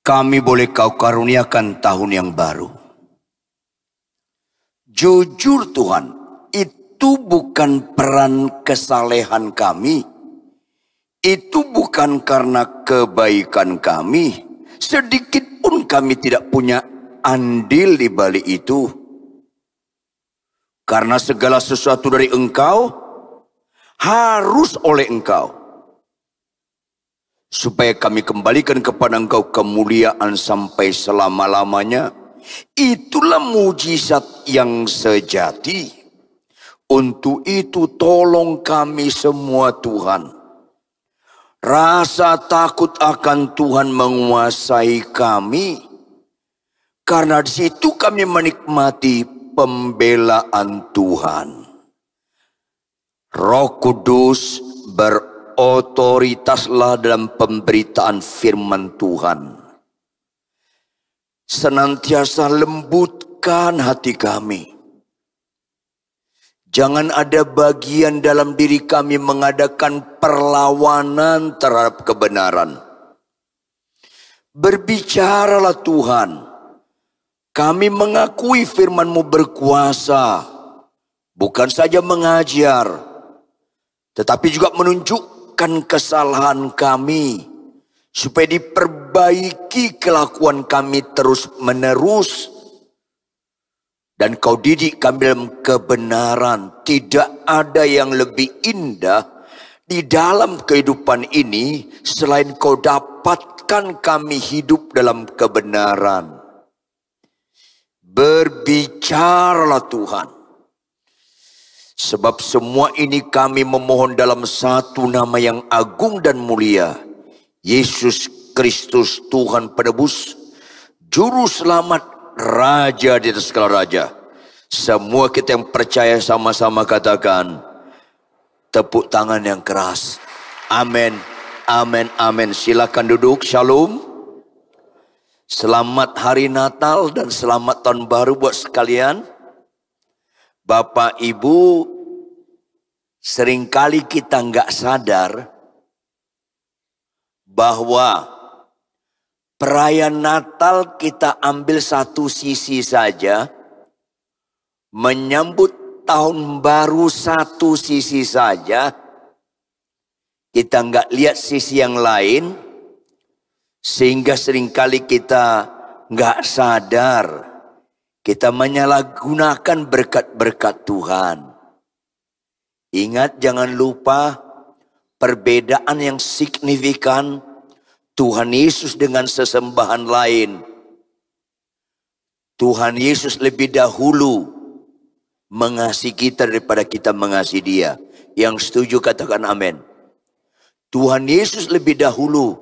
kami boleh kau karuniakan tahun yang baru. Jujur Tuhan, itu bukan peran kesalehan kami. Itu bukan karena kebaikan kami. Sedikit pun kami tidak punya andil di balik itu. Karena segala sesuatu dari Engkau harus oleh Engkau. Supaya kami kembalikan kepada Engkau kemuliaan sampai selama-lamanya. Itulah mujizat yang sejati. Untuk itu tolong kami semua Tuhan. Rasa takut akan Tuhan menguasai kami. Karena di situ kami menikmati pembelaan Tuhan. Roh Kudus berotoritaslah dalam pemberitaan firman Tuhan. Senantiasa lembutkan hati kami. Jangan ada bagian dalam diri kami mengadakan perlawanan terhadap kebenaran. Berbicaralah Tuhan. Kami mengakui firman-Mu berkuasa. Bukan saja mengajar, tetapi juga menunjukkan kesalahan kami. Supaya diperbaiki kelakuan kami terus menerus. Dan Kau didik kami dalam kebenaran. Tidak ada yang lebih indah di dalam kehidupan ini selain Kau dapatkan kami hidup dalam kebenaran. Berbicaralah Tuhan. Sebab semua ini kami memohon dalam satu nama yang agung dan mulia. Yesus Kristus Tuhan penebus, Juru Selamat, Raja di atas segala raja. Semua kita yang percaya sama-sama katakan, tepuk tangan yang keras. Amin, amin, amin. Silakan duduk, shalom. Selamat hari Natal dan selamat tahun baru buat sekalian. Bapak Ibu, seringkali kita nggak sadar bahwa perayaan Natal kita ambil satu sisi saja, menyambut tahun baru satu sisi saja, kita nggak lihat sisi yang lain, sehingga seringkali kita nggak sadar, kita menyalahgunakan berkat-berkat Tuhan. Ingat, jangan lupa perbedaan yang signifikan Tuhan Yesus dengan sesembahan lain. Tuhan Yesus lebih dahulu mengasihi kita daripada kita mengasihi Dia. Yang setuju katakan amin. Tuhan Yesus lebih dahulu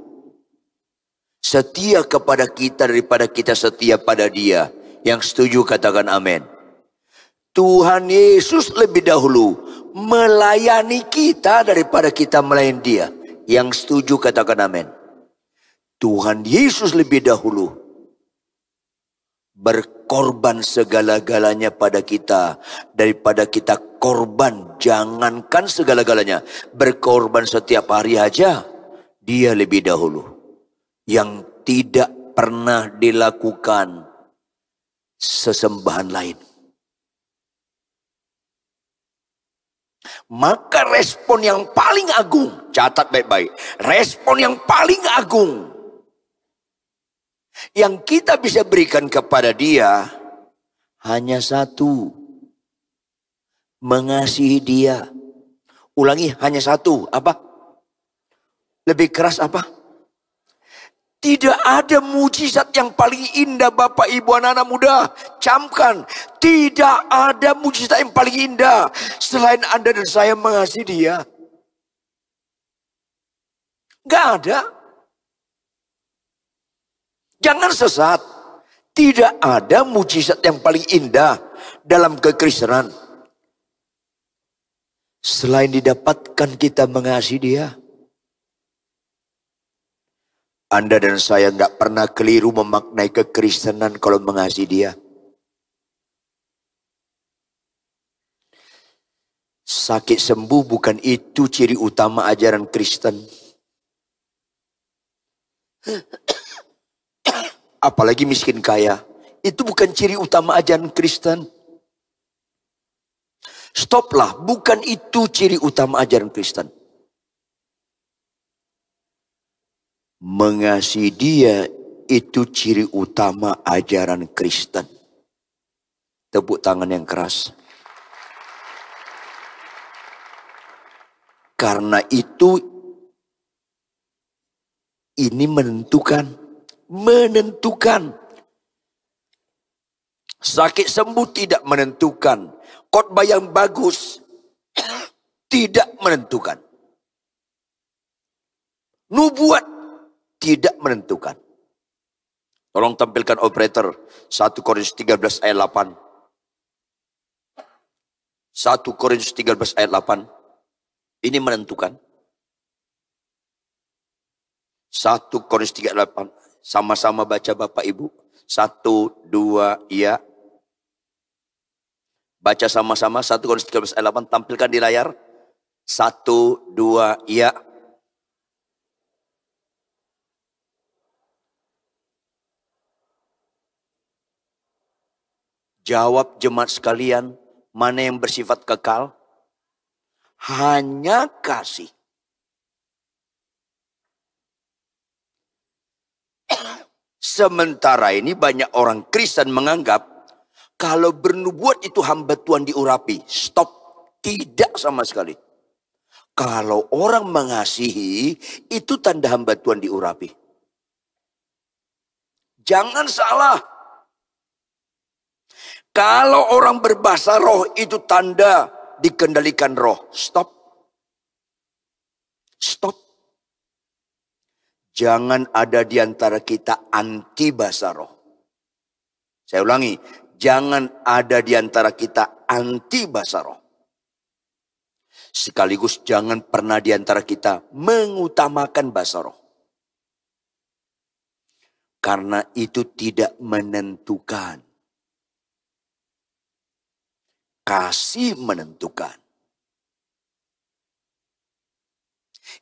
setia kepada kita daripada kita setia pada Dia. Yang setuju katakan amin. Tuhan Yesus lebih dahulu melayani kita daripada kita melayani Dia. Yang setuju katakan amin. Tuhan Yesus lebih dahulu berkorban segala-galanya pada kita daripada kita korban. Jangankan segala-galanya, berkorban setiap hari aja Dia lebih dahulu. Yang tidak pernah dilakukan sesembahan lain. Maka respon yang paling agung, catat baik-baik, respon yang paling agung yang kita bisa berikan kepada Dia hanya satu, mengasihi Dia. Ulangi, hanya satu, apa? Lebih keras apa? Tidak ada mujizat yang paling indah, Bapak Ibu anak-anak muda. Camkan, tidak ada mujizat yang paling indah selain Anda dan saya mengasihi Dia. Gak ada. Jangan sesat. Tidak ada mujizat yang paling indah dalam kekristenan selain didapatkan kita mengasihi Dia. Anda dan saya nggak pernah keliru memaknai kekristenan kalau mengasihi Dia. Sakit sembuh bukan itu ciri utama ajaran Kristen. apalagi miskin kaya. Itu bukan ciri utama ajaran Kristen. Stoplah, bukan itu ciri utama ajaran Kristen. Mengasihi dia itu ciri utama ajaran Kristen. Tepuk tangan yang keras. Karena itu ini menentukan. Sakit sembuh tidak menentukan. Khotbah yang bagus tidak menentukan. Nubuat tidak menentukan. Tolong tampilkan operator 1 Korintus 13 ayat 8. 1 Korintus 13 ayat 8. Ini menentukan. 1 Korintus 13 ayat 8. Sama-sama baca Bapak Ibu. 1, 2, ya. Baca sama-sama 1 Korintus 13 ayat 8. Tampilkan di layar. 1, 2, ya. Jawab jemaat sekalian, mana yang bersifat kekal? Hanya kasih. Sementara ini banyak orang Kristen menganggap kalau bernubuat itu hamba Tuhan diurapi. Stop. Tidak sama sekali. Kalau orang mengasihi itu tanda hamba Tuhan diurapi. Jangan salah. Kalau orang berbahasa roh itu tanda dikendalikan roh. Stop. Stop. Jangan ada di antara kita anti bahasa roh. Saya ulangi. Jangan ada di antara kita anti bahasa roh. Sekaligus jangan pernah di antara kita mengutamakan bahasa roh. Karena itu tidak menentukan. Kasih menentukan.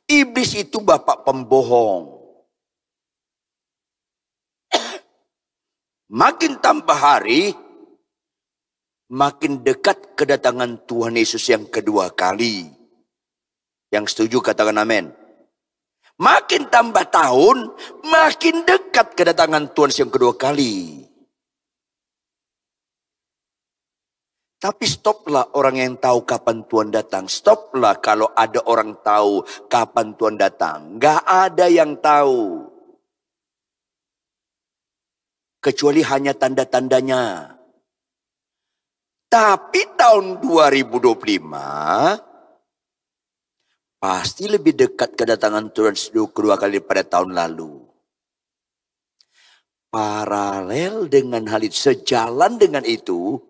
Iblis itu bapak pembohong. Makin tambah hari, makin dekat kedatangan Tuhan Yesus yang kedua kali. Yang setuju katakan amin. Makin tambah tahun, makin dekat kedatangan Tuhan Yesus yang kedua kali. Tapi stoplah orang yang tahu kapan Tuhan datang. Stoplah kalau ada orang tahu kapan Tuhan datang. Gak ada yang tahu. Kecuali hanya tanda-tandanya. Tapi tahun 2025 pasti lebih dekat kedatangan Tuhan kedua kali pada tahun lalu. Paralel dengan hal itu, sejalan dengan itu,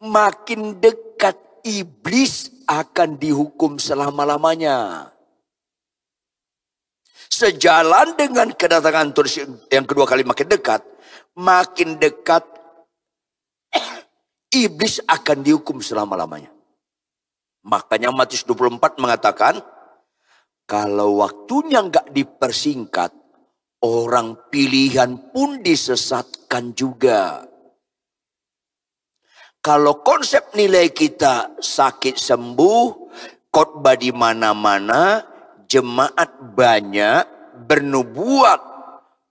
makin dekat iblis akan dihukum selama-lamanya. Sejalan dengan kedatangan Tuhan yang kedua kali makin dekat iblis akan dihukum selama-lamanya. Makanya Matius 24 mengatakan, kalau waktunya nggak dipersingkat, orang pilihan pun disesatkan juga. Kalau konsep nilai kita sakit sembuh, khotbah di mana-mana, jemaat banyak, bernubuat,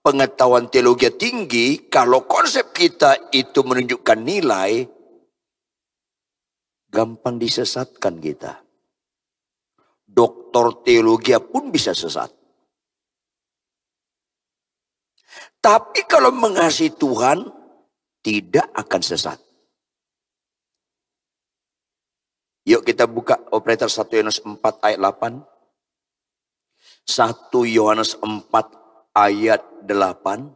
pengetahuan teologi tinggi, kalau konsep kita itu menunjukkan nilai, gampang disesatkan kita. Doktor teologi pun bisa sesat. Tapi kalau mengasihi Tuhan, tidak akan sesat. Yuk kita buka operator 1 Yohanes 4 ayat 8. 1 Yohanes 4 ayat 8.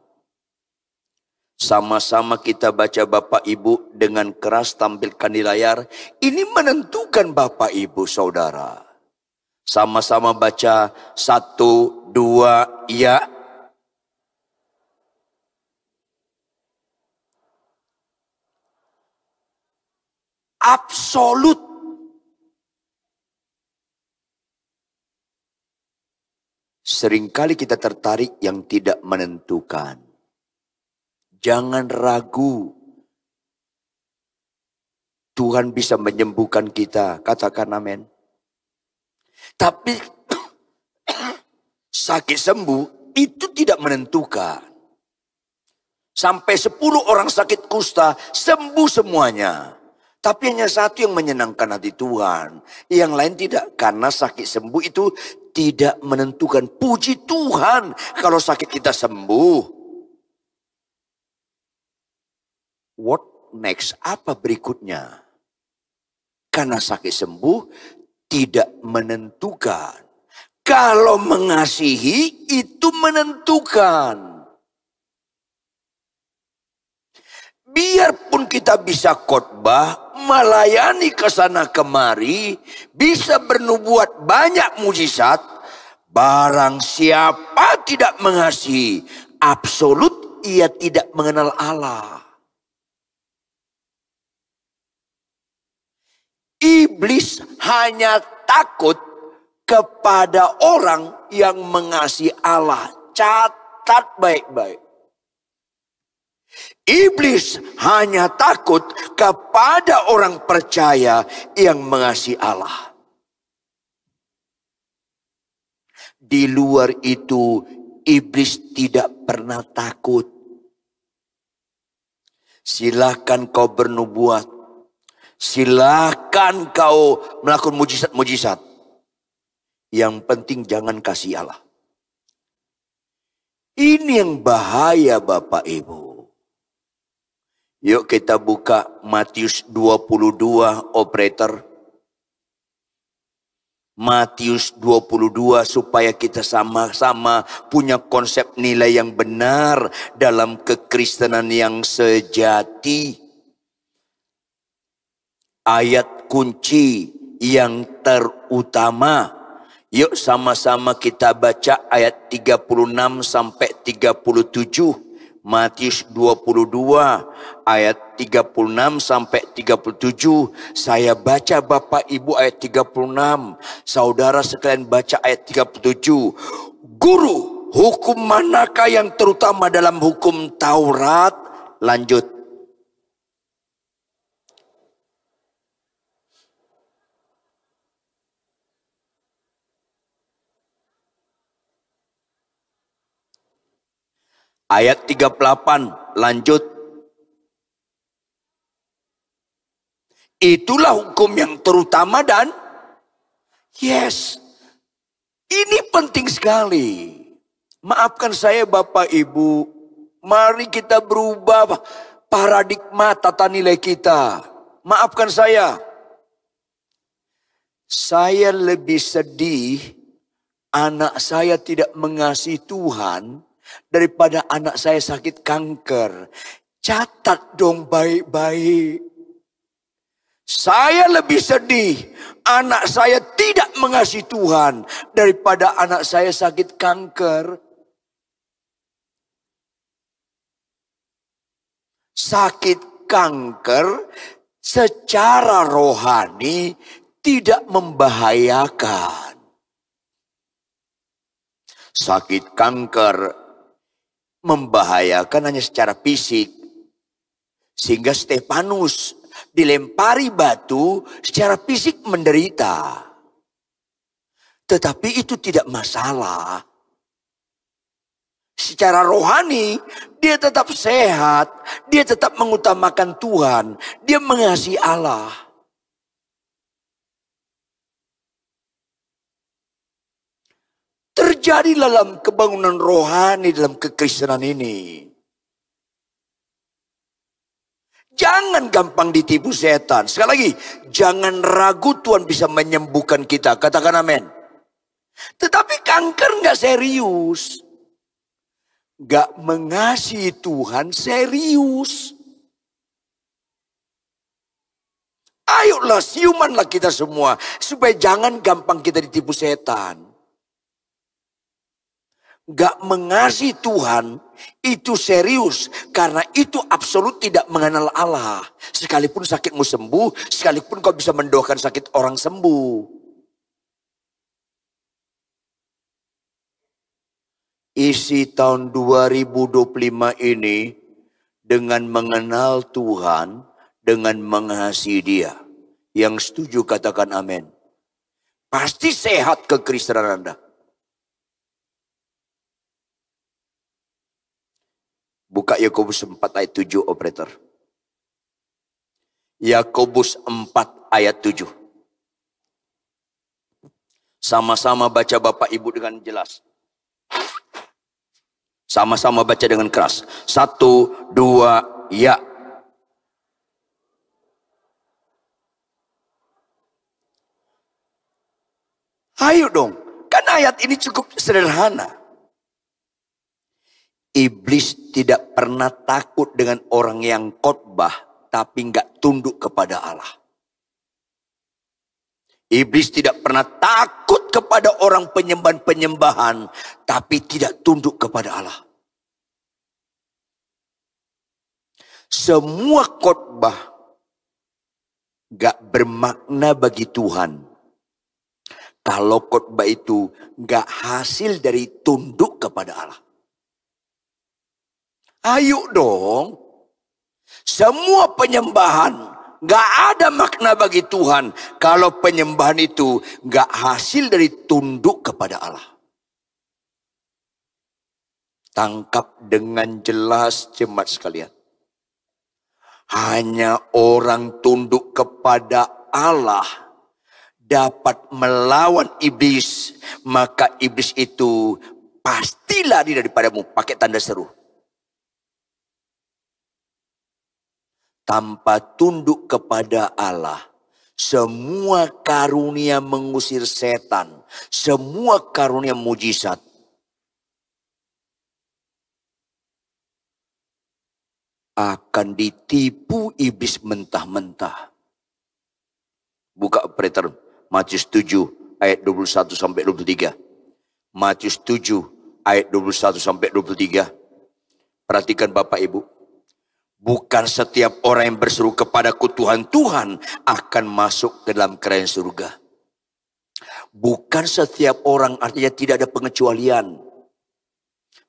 Sama-sama kita baca Bapak Ibu dengan keras, tampilkan di layar. Ini menentukan Bapak Ibu Saudara. Sama-sama baca 1, 2, ya. Absolut. Seringkali kita tertarik yang tidak menentukan. Jangan ragu. Tuhan bisa menyembuhkan kita. Katakan amin. Tapi sakit sembuh itu tidak menentukan. Sampai 10 orang sakit kusta sembuh semuanya. Tapi hanya satu yang menyenangkan hati Tuhan. Yang lain tidak. Karena sakit sembuh itu tidak menentukan. Puji Tuhan kalau sakit kita sembuh. What next? Apa berikutnya? Karena sakit sembuh tidak menentukan. Kalau mengasihi itu menentukan. Biarpun kita bisa khotbah, melayani ke sana kemari, bisa bernubuat banyak mujizat, barang siapa tidak mengasihi, absolut ia tidak mengenal Allah. Iblis hanya takut kepada orang yang mengasihi Allah. Catat baik-baik. Iblis hanya takut kepada orang percaya yang mengasihi Allah. Di luar itu, iblis tidak pernah takut. Silakan kau bernubuat. Silakan kau melakukan mujizat-mujizat. Yang penting jangan kasih Allah. Ini yang bahaya Bapak Ibu. Yuk kita buka Matius 22 operator. Matius 22 supaya kita sama-sama punya konsep nilai yang benar dalam kekristenan yang sejati. Ayat kunci yang terutama. Yuk sama-sama kita baca ayat 36 sampai 37. Matius 22 ayat 36 sampai 37. Saya baca Bapak Ibu ayat 36. Saudara sekalian baca ayat 37. Guru, hukum manakah yang terutama dalam hukum Taurat? Lanjut. Ayat 38 lanjut. Itulah hukum yang terutama dan yes. Ini penting sekali. Maafkan saya Bapak Ibu. Mari kita berubah paradigma tata nilai kita. Maafkan saya. Saya lebih sedih anak saya tidak mengasihi Tuhan daripada anak saya sakit kanker. Catat dong baik-baik. Saya lebih sedih anak saya tidak mengasihi Tuhan daripada anak saya sakit kanker. Sakit kanker secara rohani tidak membahayakan. Sakit kanker membahayakan hanya secara fisik. Sehingga Stefanus dilempari batu secara fisik menderita. Tetapi itu tidak masalah. Secara rohani dia tetap sehat. Dia tetap mengutamakan Tuhan. Dia mengasihi Allah. Terjadi dalam kebangunan rohani dalam kekristenan ini. Jangan gampang ditipu setan. Sekali lagi, jangan ragu Tuhan bisa menyembuhkan kita. Katakan amin. Tetapi kanker gak serius. Gak mengasihi Tuhan serius. Ayolah siumanlah kita semua. Supaya jangan gampang kita ditipu setan. Gak mengasihi Tuhan itu serius. Karena itu absolut tidak mengenal Allah. Sekalipun sakitmu sembuh. Sekalipun kau bisa mendoakan sakit orang sembuh. Isi tahun 2025 ini dengan mengenal Tuhan, dengan mengasihi Dia. Yang setuju katakan amin. Pasti sehat kekristenan Anda. Buka Yakobus 4 ayat 7, operator. Yakobus 4 ayat 7. Sama-sama baca Bapak Ibu dengan jelas. Sama-sama baca dengan keras. 1, 2, ya. Ayo dong. Kan ayat ini cukup sederhana. Iblis tidak pernah takut dengan orang yang khotbah, tapi nggak tunduk kepada Allah. Iblis tidak pernah takut kepada orang penyembahan-penyembahan, tapi tidak tunduk kepada Allah. Semua khotbah gak bermakna bagi Tuhan kalau khotbah itu gak hasil dari tunduk kepada Allah. Ayo dong. Semua penyembahan gak ada makna bagi Tuhan kalau penyembahan itu gak hasil dari tunduk kepada Allah. Tangkap dengan jelas jemaat sekalian. Hanya orang tunduk kepada Allah dapat melawan iblis. Maka iblis itu pasti lari daripadamu. Pakai tanda seru. Tanpa tunduk kepada Allah, semua karunia mengusir setan, semua karunia mujizat akan ditipu iblis mentah-mentah. Buka operator Matius 7 ayat 21 sampai 23. Matius 7 ayat 21 sampai 23. Perhatikan Bapak Ibu. Bukan setiap orang yang berseru kepadaku Tuhan, Tuhan akan masuk ke dalam kerajaan surga. Bukan setiap orang, artinya tidak ada pengecualian.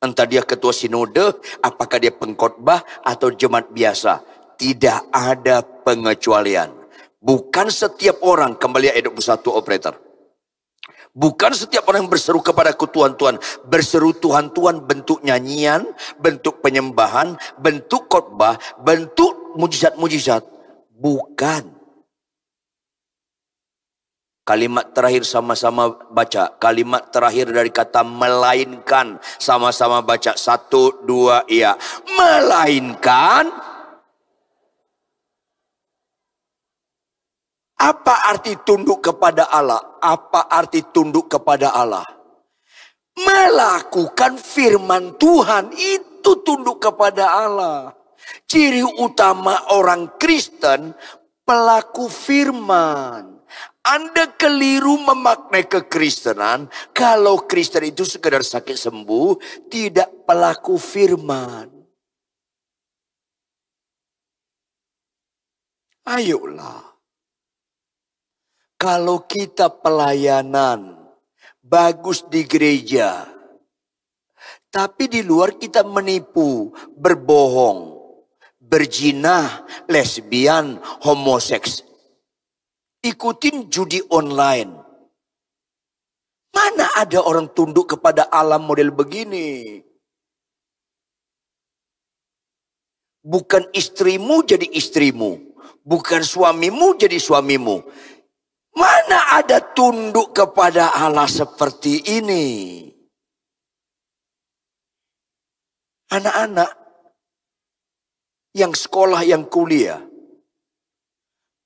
Entah dia ketua sinode, apakah dia pengkhotbah atau jemaat biasa. Tidak ada pengecualian. Bukan setiap orang, kembali ayat 21 operator. Bukan setiap orang yang berseru kepadaku Tuhan, Tuhan. Berseru Tuhan, Tuhan bentuk nyanyian, bentuk penyembahan, bentuk khotbah, bentuk mujizat-mujizat. Bukan. Kalimat terakhir sama-sama baca. Kalimat terakhir dari kata melainkan. Sama-sama baca. 1, 2, iya. Melainkan. Apa arti tunduk kepada Allah? Apa arti tunduk kepada Allah? Melakukan firman Tuhan itu tunduk kepada Allah. Ciri utama orang Kristen, pelaku firman. Anda keliru memaknai kekristenan kalau Kristen itu sekedar sakit sembuh, tidak pelaku firman. Ayolah. Kalau kita pelayanan bagus di gereja, tapi di luar kita menipu, berbohong, berzinah, lesbian, homoseks, ikutin judi online. Mana ada orang tunduk kepada alam model begini? Bukan istrimu jadi istrimu, bukan suamimu jadi suamimu. Mana ada tunduk kepada Allah seperti ini? Anak-anak yang sekolah, yang kuliah,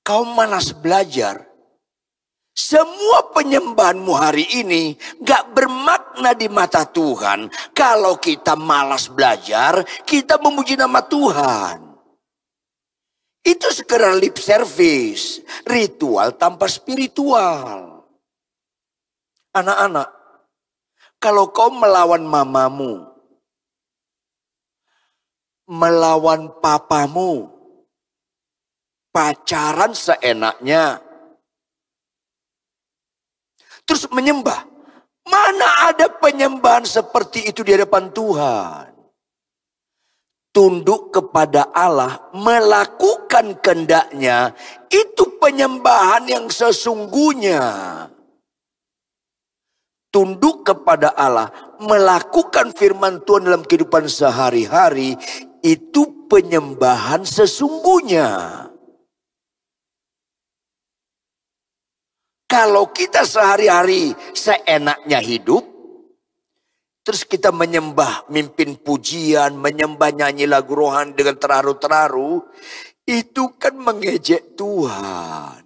kau malas belajar. Semua penyembahanmu hari ini gak bermakna di mata Tuhan. Kalau kita malas belajar, kita memuji nama Tuhan. Itu sekedar lip service, ritual tanpa spiritual. Anak-anak, kalau kau melawan mamamu, melawan papamu, pacaran seenaknya, terus menyembah, mana ada penyembahan seperti itu di hadapan Tuhan? tunduk kepada Allah, melakukan kehendaknya, itu penyembahan yang sesungguhnya. Tunduk kepada Allah, melakukan firman Tuhan dalam kehidupan sehari-hari, itu penyembahan sesungguhnya. Kalau kita sehari-hari seenaknya hidup, terus kita menyembah, mimpin pujian, menyembah nyanyi lagu rohani dengan terharu-terharu, itu kan mengejek Tuhan.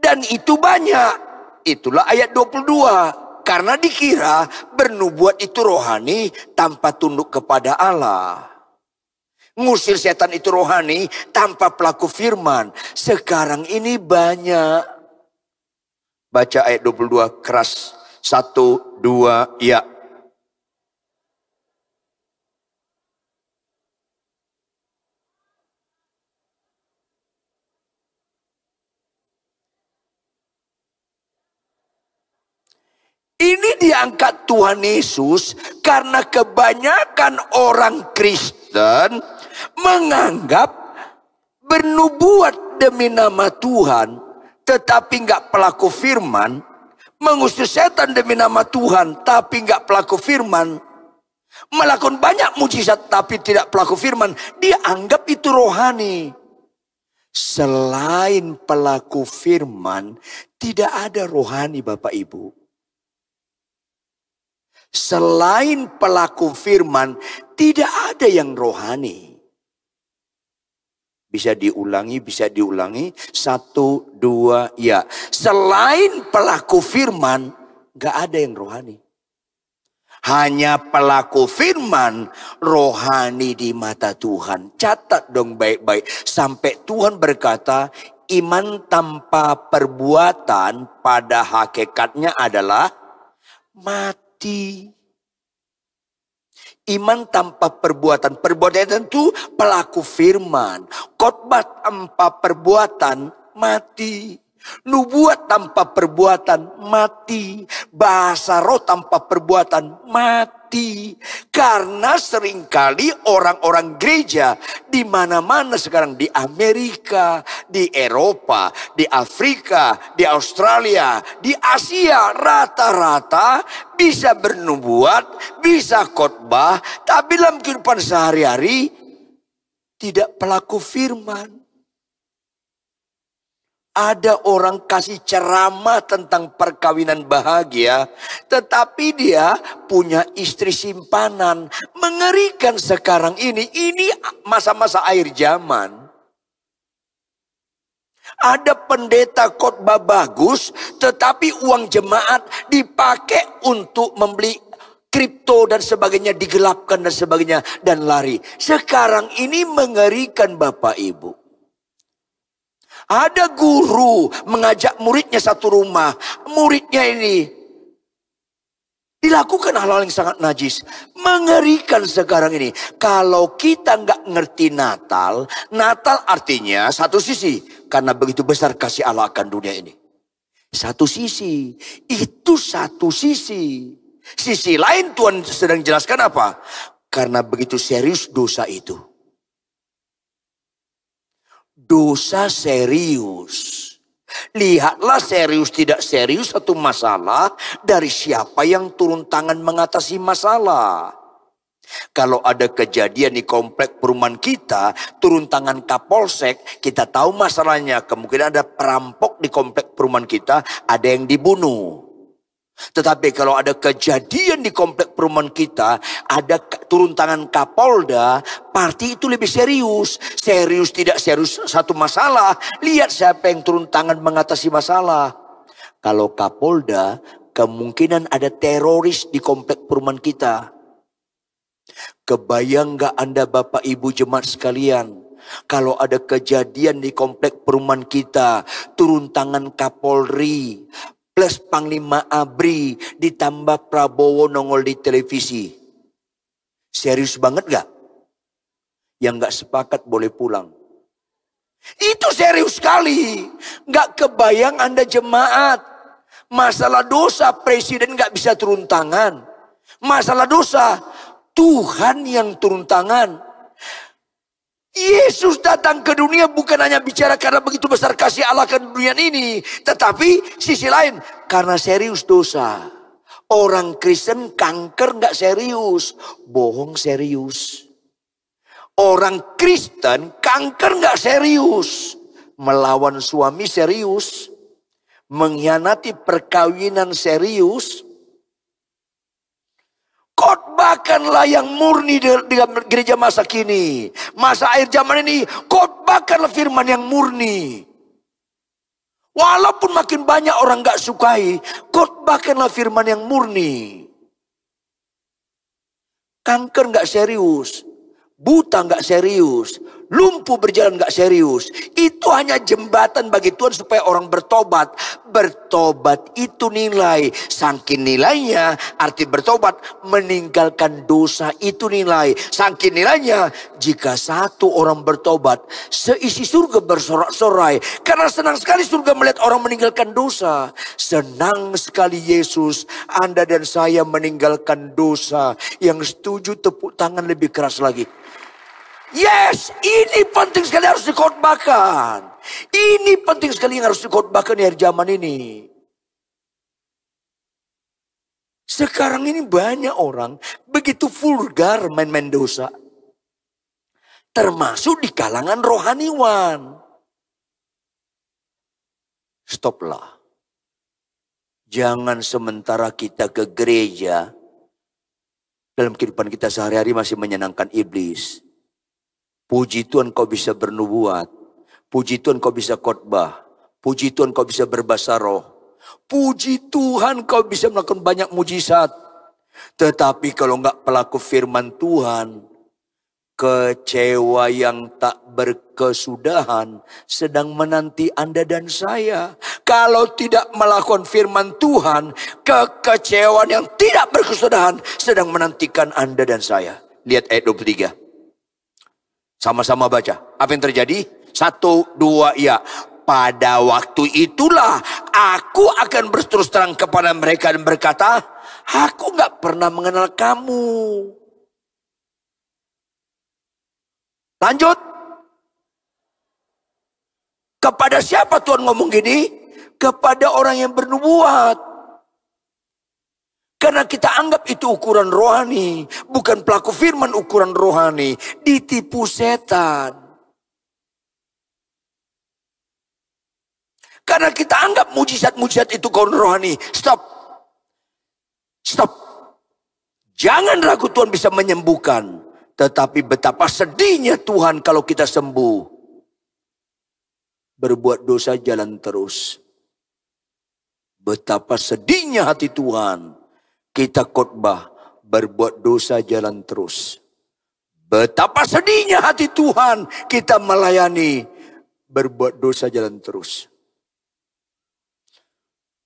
Dan itu banyak. Itulah ayat 22. Karena dikira bernubuat itu rohani tanpa tunduk kepada Allah. Ngusir setan itu rohani tanpa pelaku firman. Sekarang ini banyak. Baca ayat 22 keras. 1, 2, ya. Ini diangkat Tuhan Yesus karena kebanyakan orang Kristen menganggap bernubuat demi nama Tuhan tetapi nggak pelaku firman, mengusir setan demi nama Tuhan tapi nggak pelaku firman, melakukan banyak mujizat tapi tidak pelaku firman, dia anggap itu rohani. Selain pelaku firman, tidak ada rohani Bapak Ibu. Selain pelaku firman, tidak ada yang rohani. Bisa diulangi, bisa diulangi. 1, 2, ya. Selain pelaku firman, gak ada yang rohani. Hanya pelaku firman rohani di mata Tuhan. Catat dong baik-baik. Sampai Tuhan berkata, iman tanpa perbuatan pada hakikatnya adalah mati. Iman tanpa perbuatan. Perbuatan itu pelaku firman. Khotbah tanpa perbuatan mati. Nubuat tanpa perbuatan mati. Bahasa roh tanpa perbuatan mati. Karena seringkali orang-orang gereja di mana-mana sekarang, di Amerika, di Eropa, di Afrika, di Australia, di Asia, rata-rata bisa bernubuat, bisa khotbah, tapi dalam kehidupan sehari-hari tidak pelaku firman. Ada orang kasih ceramah tentang perkawinan bahagia, tetapi dia punya istri simpanan. Mengerikan sekarang ini masa-masa akhir zaman. Ada pendeta khotbah bagus, tetapi uang jemaat dipakai untuk membeli kripto dan sebagainya, digelapkan dan sebagainya, dan lari. Sekarang ini mengerikan Bapak Ibu. Ada guru mengajak muridnya satu rumah. Muridnya ini dilakukan hal-hal yang sangat najis. Mengerikan sekarang ini. Kalau kita nggak ngerti Natal. Natal artinya satu sisi. Karena begitu besar kasih Allah akan dunia ini. Satu sisi. Itu satu sisi. Sisi lain Tuhan sedang jelaskan apa? Karena begitu serius dosa itu. Dosa serius. Lihatlah serius tidak serius satu masalah dari siapa yang turun tangan mengatasi masalah. Kalau ada kejadian di komplek perumahan kita, turun tangan Kapolsek, kita tahu masalahnya. Kemungkinan ada perampok di komplek perumahan kita, ada yang dibunuh. Tetapi kalau ada kejadian di komplek perumahan kita, ada turun tangan Kapolda, pasti itu lebih serius. Serius tidak serius satu masalah, lihat siapa yang turun tangan mengatasi masalah. Kalau Kapolda, kemungkinan ada teroris di komplek perumahan kita. Kebayang gak Anda Bapak Ibu jemaat sekalian, kalau ada kejadian di komplek perumahan kita, turun tangan Kapolri plus Panglima ABRI ditambah Prabowo nongol di televisi. Serius banget gak? Yang gak sepakat boleh pulang. Itu serius sekali. Gak kebayang Anda jemaat. Masalah dosa presiden gak bisa turun tangan. Masalah dosa Tuhan yang turun tangan. Yesus datang ke dunia bukan hanya bicara karena begitu besar kasih Allah ke dunia ini. Tetapi sisi lain, karena serius dosa. Orang Kristen kanker gak serius, bohong serius. Orang Kristen kanker gak serius, melawan suami serius, mengkhianati perkawinan serius. Khotbahkanlah yang murni dalam gereja masa kini. Masa akhir zaman ini, khotbahkanlah firman yang murni. Walaupun makin banyak orang gak sukai, khotbahkanlah firman yang murni. Kanker gak serius, buta gak serius, lumpuh berjalan gak serius. Itu hanya jembatan bagi Tuhan supaya orang bertobat. Bertobat itu nilai. Saking nilainya, arti bertobat meninggalkan dosa itu nilai. Saking nilainya, jika satu orang bertobat, seisi surga bersorak-sorai. Karena senang sekali surga melihat orang meninggalkan dosa. Senang sekali Yesus, Anda dan saya meninggalkan dosa. Yang setuju tepuk tangan lebih keras lagi. Yes, ini penting sekali harus dikhotbahkan. Ini penting sekali yang harus dikhotbahkan di akhir zaman ini. Sekarang ini banyak orang begitu vulgar main-main dosa. Termasuk di kalangan rohaniwan. Stoplah. Jangan sementara kita ke gereja, dalam kehidupan kita sehari-hari masih menyenangkan iblis. Puji Tuhan kau bisa bernubuat. Puji Tuhan kau bisa khotbah. Puji Tuhan kau bisa berbahasa roh. Puji Tuhan kau bisa melakukan banyak mujizat. Tetapi kalau enggak pelaku firman Tuhan, kecewa yang tak berkesudahan sedang menanti Anda dan saya. Kalau tidak melakukan firman Tuhan, kekecewaan yang tidak berkesudahan sedang menantikan Anda dan saya. Lihat ayat 23. Sama-sama baca. Apa yang terjadi? 1, 2, ya. Pada waktu itulah aku akan berterus terang kepada mereka dan berkata, aku gak pernah mengenal kamu. Lanjut. Kepada siapa Tuhan ngomong gini? Kepada orang yang bernubuat. Karena kita anggap itu ukuran rohani. Bukan pelaku firman ukuran rohani. Ditipu setan. Karena kita anggap mujizat-mujizat itu ukuran rohani. Stop. Stop. Jangan ragu Tuhan bisa menyembuhkan. Tetapi betapa sedihnya Tuhan kalau kita sembuh. Berbuat dosa jalan terus. Betapa sedihnya hati Tuhan. Kita khotbah, berbuat dosa jalan terus. Betapa sedihnya hati Tuhan, kita melayani, berbuat dosa jalan terus.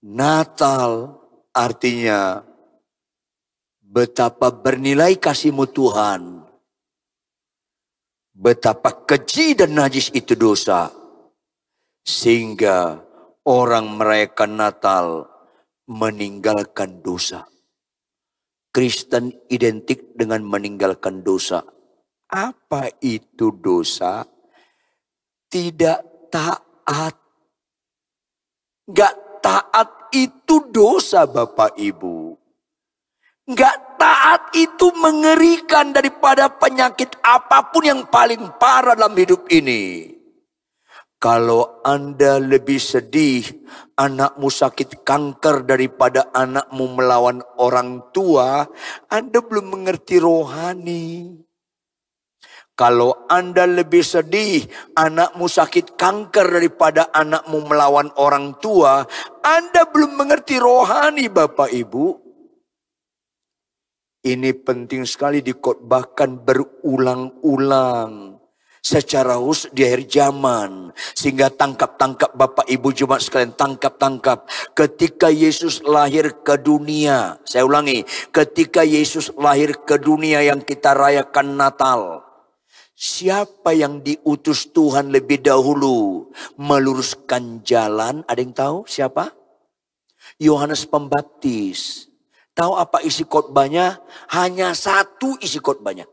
Natal artinya betapa bernilai kasih-Mu Tuhan. Betapa keji dan najis itu dosa. Sehingga orang merayakan Natal meninggalkan dosa. Kristen identik dengan meninggalkan dosa. Apa itu dosa? Tidak taat. Gak taat itu dosa Bapak Ibu. Gak taat itu mengerikan daripada penyakit apapun yang paling parah dalam hidup ini. Kalau Anda lebih sedih anakmu sakit kanker daripada anakmu melawan orang tua, Anda belum mengerti rohani. Kalau Anda lebih sedih anakmu sakit kanker daripada anakmu melawan orang tua, Anda belum mengerti rohani Bapak Ibu. Ini penting sekali dikhotbahkan berulang-ulang. Secara khusus di akhir zaman. Sehingga tangkap-tangkap Bapak Ibu Jemaat sekalian, tangkap-tangkap. Ketika Yesus lahir ke dunia. Saya ulangi. Ketika Yesus lahir ke dunia yang kita rayakan Natal. Siapa yang diutus Tuhan lebih dahulu meluruskan jalan? Ada yang tahu siapa? Yohanes Pembaptis. Tahu apa isi khotbahnya? Hanya satu isi khotbahnya.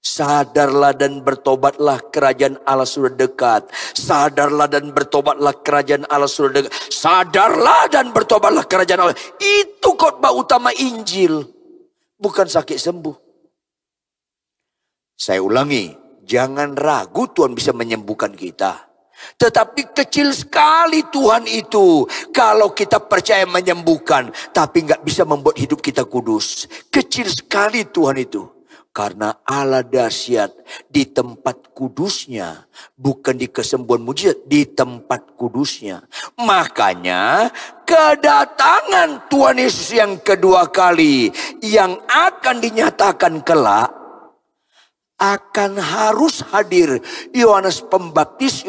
Sadarlah dan bertobatlah, kerajaan Allah sudah dekat. Sadarlah dan bertobatlah, kerajaan Allah sudah dekat. Sadarlah dan bertobatlah, kerajaan Allah. Itu khotbah utama Injil. Bukan sakit sembuh. Saya ulangi, jangan ragu Tuhan bisa menyembuhkan kita. Tetapi kecil sekali Tuhan itu. Kalau kita percaya menyembuhkan, tapi nggak bisa membuat hidup kita kudus. Kecil sekali Tuhan itu. Karena Allah dahsyat di tempat kudusnya. Bukan di kesembuhan mujizat, di tempat kudusnya. Makanya kedatangan Tuhan Yesus yang kedua kali, yang akan dinyatakan kelak, akan harus hadir Yohanes Pembaptis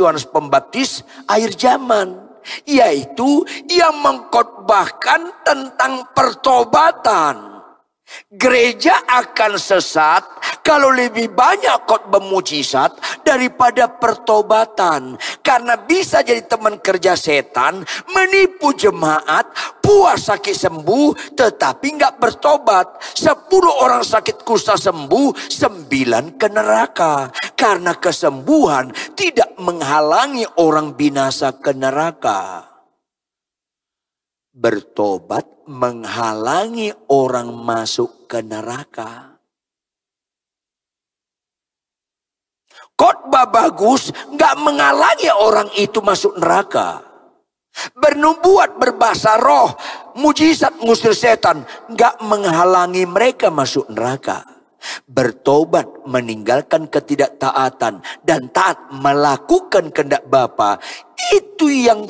akhir zaman. Yaitu yang mengkhotbahkan tentang pertobatan. Gereja akan sesat kalau lebih banyak khotbah mujizat daripada pertobatan. Karena bisa jadi teman kerja setan, menipu jemaat, puas sakit sembuh, tetapi nggak bertobat. 10 orang sakit kusta sembuh, 9 ke neraka. Karena kesembuhan tidak menghalangi orang binasa ke neraka. Bertobat menghalangi orang masuk ke neraka. Khotbah bagus gak menghalangi orang itu masuk neraka. Bernubuat, berbahasa roh, mujizat ngusir setan gak menghalangi mereka masuk neraka. Bertobat, meninggalkan ketidaktaatan dan taat melakukan kehendak Bapa, itu yang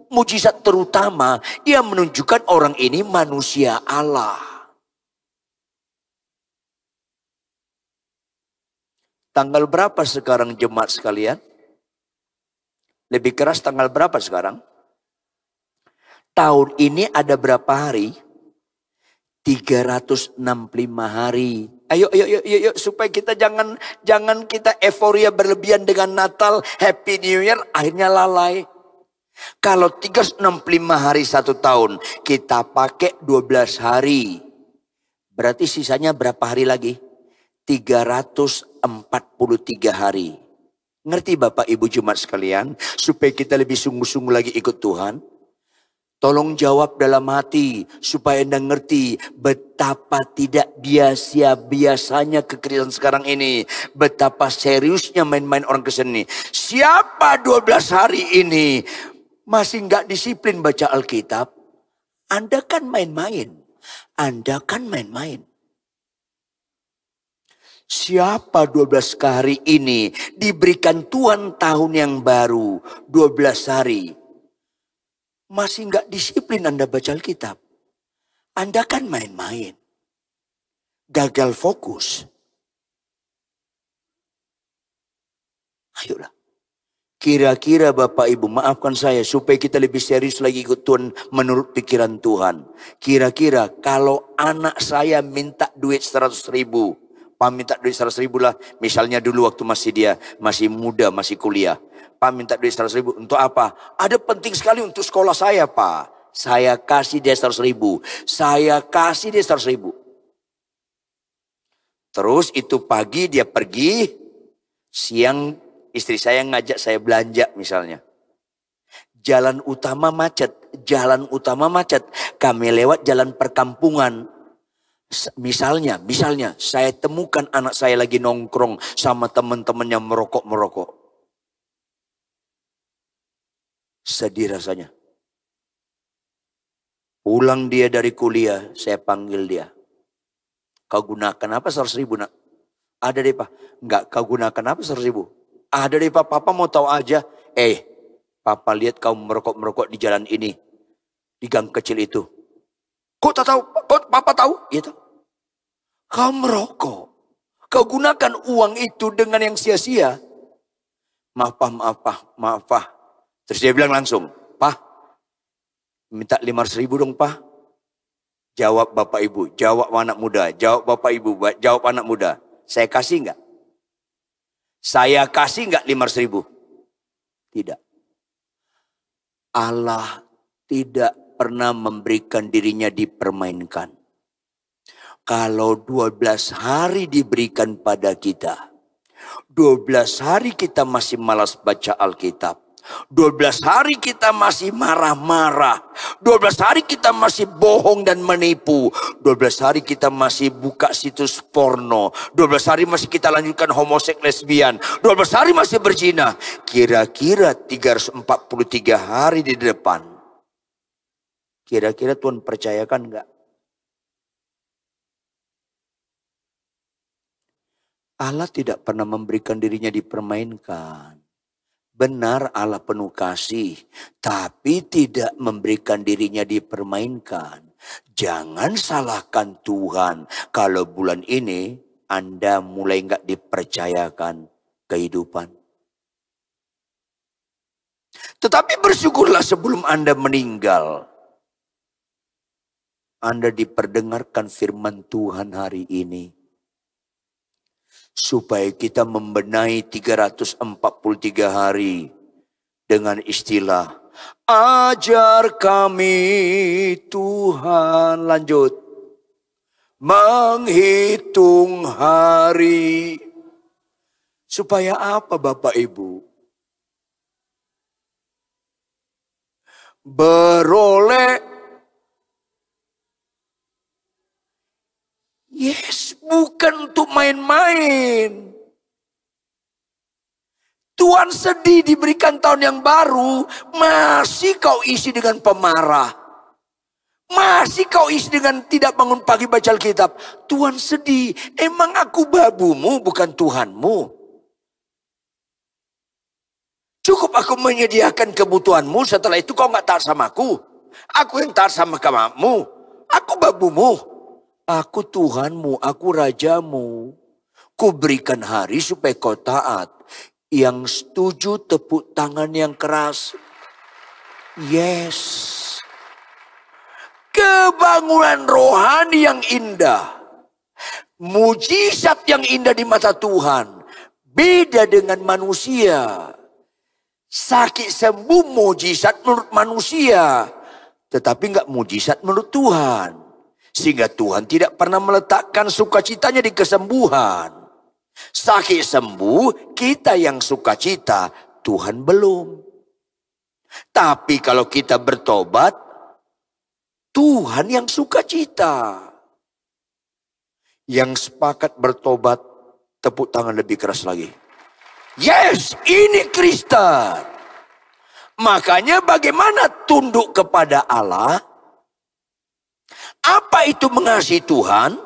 mujizat terutama yang menunjukkan orang ini manusia Allah. Tanggal berapa sekarang jemaat sekalian? Lebih keras tanggal berapa sekarang? Tahun ini ada berapa hari? 365 hari. Ayo supaya kita jangan kita euforia berlebihan dengan Natal, Happy New Year, akhirnya lalai. Kalau 365 hari 1 tahun, kita pakai 12 hari. Berarti sisanya berapa hari lagi? 343 hari. Ngerti Bapak Ibu Jemaat sekalian? Supaya kita lebih sungguh-sungguh lagi ikut Tuhan. Tolong jawab dalam hati supaya Anda ngerti betapa tidak biasa-biasanya kekristenan sekarang ini. Betapa seriusnya main-main orang Kristen ini. Siapa 12 hari ini masih nggak disiplin baca Alkitab? Anda kan main-main. Anda kan main-main. Siapa 12 hari ini diberikan Tuhan tahun yang baru, 12 hari. Masih nggak disiplin Anda baca Alkitab. Anda kan main-main. Gagal fokus. Ayolah. Kira-kira Bapak Ibu, maafkan saya supaya kita lebih serius lagi ikut Tuhan menurut pikiran Tuhan. Kira-kira kalau anak saya minta duit 100 ribu. Pak minta duit 100 ribu lah. Misalnya dulu waktu dia masih muda, masih kuliah. Pak minta duit 100 ribu. Untuk apa? Ada penting sekali untuk sekolah saya Pak. Saya kasih dia 100 ribu. Saya kasih dia 100 ribu. Terus itu pagi dia pergi. Siang istri saya ngajak saya belanja misalnya. Jalan utama macet. Kami lewat jalan perkampungan. Misalnya saya temukan anak saya lagi nongkrong sama teman-temannya merokok. Sedih rasanya. Pulang dia dari kuliah, saya panggil dia. Kau gunakan apa 100 ribu nak? Ada deh Pak. Enggak, kau gunakan apa 100 ribu? Ada deh Pak, Papa mau tahu aja. Papa lihat kau merokok di jalan ini. Di gang kecil itu. Kok tak tahu? Kok Papa tahu? Iya tahu. Kau merokok. Kau gunakan uang itu dengan yang sia-sia. Maaf Pak. Terus dia bilang langsung, Pak, minta 500 ribu dong Pak. Jawab Bapak Ibu, jawab anak muda, jawab Bapak Ibu, jawab anak muda. Saya kasih enggak? Saya kasih enggak 500 ribu? Tidak. Allah tidak pernah memberikan dirinya dipermainkan. Kalau 12 hari diberikan pada kita, 12 hari kita masih malas baca Alkitab, 12 hari kita masih marah-marah, 12 hari kita masih bohong dan menipu, 12 hari kita masih buka situs porno, 12 hari masih kita lanjutkan homoseks lesbian, 12 hari masih berzina. Kira-kira 343 hari di depan, kira-kira Tuhan percayakan enggak? Allah tidak pernah memberikan dirinya dipermainkan. Benar Allah penuh kasih, tapi tidak memberikan dirinya dipermainkan. Jangan salahkan Tuhan kalau bulan ini Anda mulai nggak dipercayakan kehidupan. Tetapi bersyukurlah sebelum Anda meninggal, Anda diperdengarkan firman Tuhan hari ini. Supaya kita membenahi 343 hari dengan istilah, ajar kami Tuhan, lanjut, menghitung hari. Supaya apa Bapak Ibu? Beroleh. Yes, bukan untuk main-main. Tuhan sedih diberikan tahun yang baru, masih kau isi dengan pemarah. Masih kau isi dengan tidak bangun pagi baca Alkitab. Tuhan sedih, emang aku babumu bukan Tuhanmu. Cukup aku menyediakan kebutuhanmu, setelah itu kau gak taat sama aku. Aku yang taat sama kamu. Aku babumu. Aku Tuhanmu, aku Rajamu. Ku berikan hari supaya kau taat. Yang setuju tepuk tangan yang keras. Yes. Kebangunan rohani yang indah. Mujizat yang indah di mata Tuhan. Beda dengan manusia. Sakit sembuh mujizat menurut manusia. Tetapi enggak mujizat menurut Tuhan. Sehingga Tuhan tidak pernah meletakkan sukacitanya di kesembuhan. Sakit sembuh, kita yang sukacita, Tuhan belum. Tapi kalau kita bertobat, Tuhan yang sukacita. Yang sepakat bertobat, tepuk tangan lebih keras lagi. Yes, ini Kristen. Makanya bagaimana tunduk kepada Allah? Apa itu mengasihi Tuhan?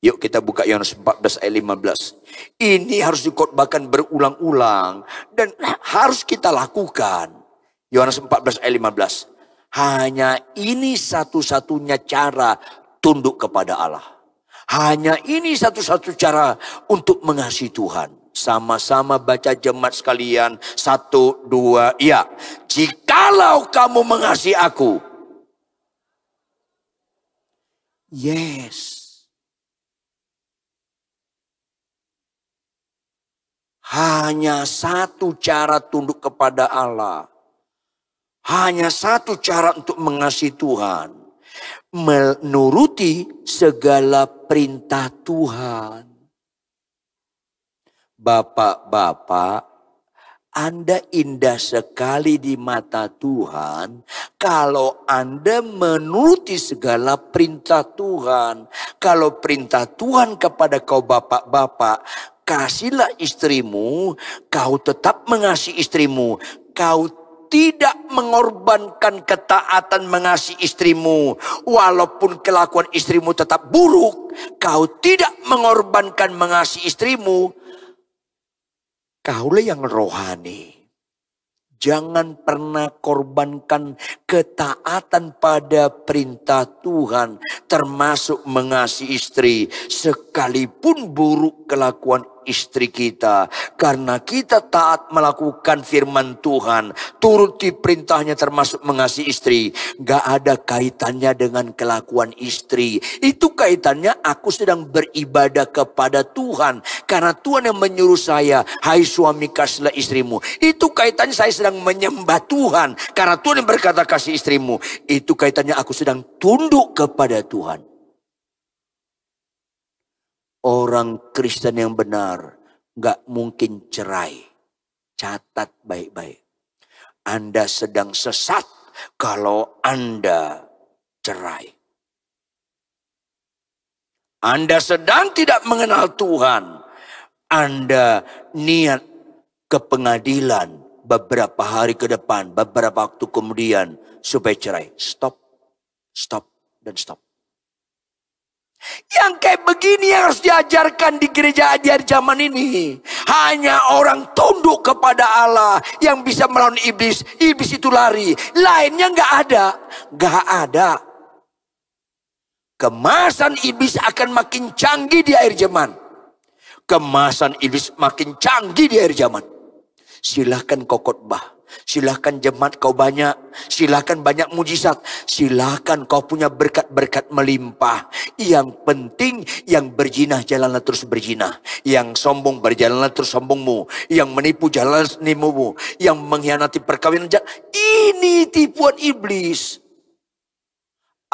Yuk kita buka Yohanes 14 ayat 15. Ini harus dikhotbahkan berulang-ulang. Dan harus kita lakukan. Yohanes 14 ayat 15. Hanya ini satu-satunya cara tunduk kepada Allah. Hanya ini satu-satu cara untuk mengasihi Tuhan. Sama-sama baca jemaat sekalian. 1, 2, ya. Jikalau kamu mengasihi aku. Yes. Hanya satu cara tunduk kepada Allah. Hanya satu cara untuk mengasihi Tuhan. Menuruti segala perintah Tuhan. Bapak-bapak, Anda indah sekali di mata Tuhan kalau Anda menuruti segala perintah Tuhan. Kalau perintah Tuhan kepada kau bapak-bapak, kasihlah istrimu, kau tetap mengasihi istrimu. Kau tidak mengorbankan ketaatan mengasihi istrimu. Walaupun kelakuan istrimu tetap buruk, kau tidak mengorbankan mengasihi istrimu. Kaulah yang rohani. Jangan pernah korbankan ketaatan pada perintah Tuhan. Termasuk mengasihi istri. Sekalipun buruk kelakuan istri kita. Karena kita taat melakukan firman Tuhan. Turuti perintahnya termasuk mengasihi istri. Gak ada kaitannya dengan kelakuan istri. Itu kaitannya aku sedang beribadah kepada Tuhan. Karena Tuhan yang menyuruh saya. Hai suami kasihlah istrimu. Itu kaitannya saya sedang menyembah Tuhan. Karena Tuhan yang berkata kasih istrimu. Itu kaitannya aku sedang tunduk kepada Tuhan. Orang Kristen yang benar gak mungkin cerai. Catat baik-baik. Anda sedang sesat kalau Anda cerai. Anda sedang tidak mengenal Tuhan. Anda niat ke pengadilan beberapa hari ke depan, beberapa waktu kemudian supaya cerai. Stop, stop, dan stop. Yang kayak begini yang harus diajarkan di gereja di hari zaman ini. Hanya orang tunduk kepada Allah yang bisa melawan iblis. Iblis itu lari. Lainnya nggak ada. Nggak ada. Kemasan iblis akan makin canggih di akhir zaman. Kemasan iblis makin canggih di akhir zaman. Silahkan kau khotbah. Silahkan jemaat kau banyak. Silahkan banyak mujizat. Silahkan kau punya berkat-berkat melimpah. Yang penting yang berjinah jalanlah terus berjinah. Yang sombong berjalanlah terus sombongmu. Yang menipu jalanlah nipumu. Yang mengkhianati perkawinan jalan. Ini tipuan iblis.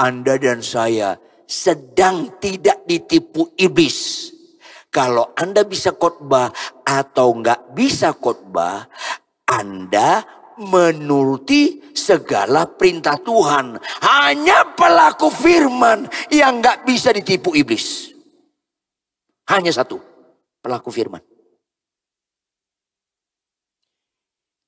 Anda dan saya sedang tidak ditipu iblis. Kalau Anda bisa khotbah atau nggak bisa khotbah, Anda menuruti segala perintah Tuhan. Hanya pelaku firman yang nggak bisa ditipu iblis. Hanya satu, pelaku firman.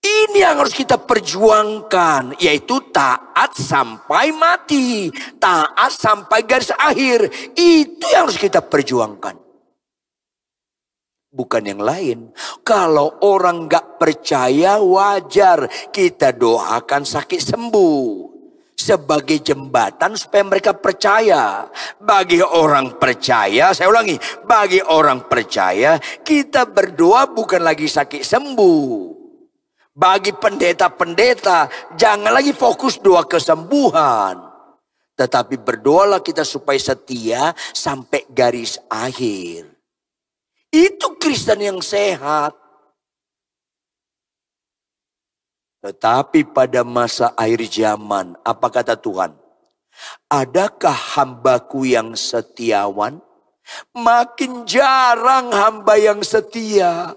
Ini yang harus kita perjuangkan, yaitu taat sampai mati, taat sampai garis akhir. Itu yang harus kita perjuangkan. Bukan yang lain. Kalau orang gak percaya wajar kita doakan sakit sembuh. Sebagai jembatan supaya mereka percaya. Bagi orang percaya, saya ulangi. Bagi orang percaya kita berdoa bukan lagi sakit sembuh. Bagi pendeta-pendeta jangan lagi fokus doa kesembuhan. Tetapi berdoalah kita supaya setia sampai garis akhir. Itu Kristen yang sehat. Tetapi pada masa akhir zaman, apa kata Tuhan? Adakah hambaku yang setiawan? Makin jarang hamba yang setia.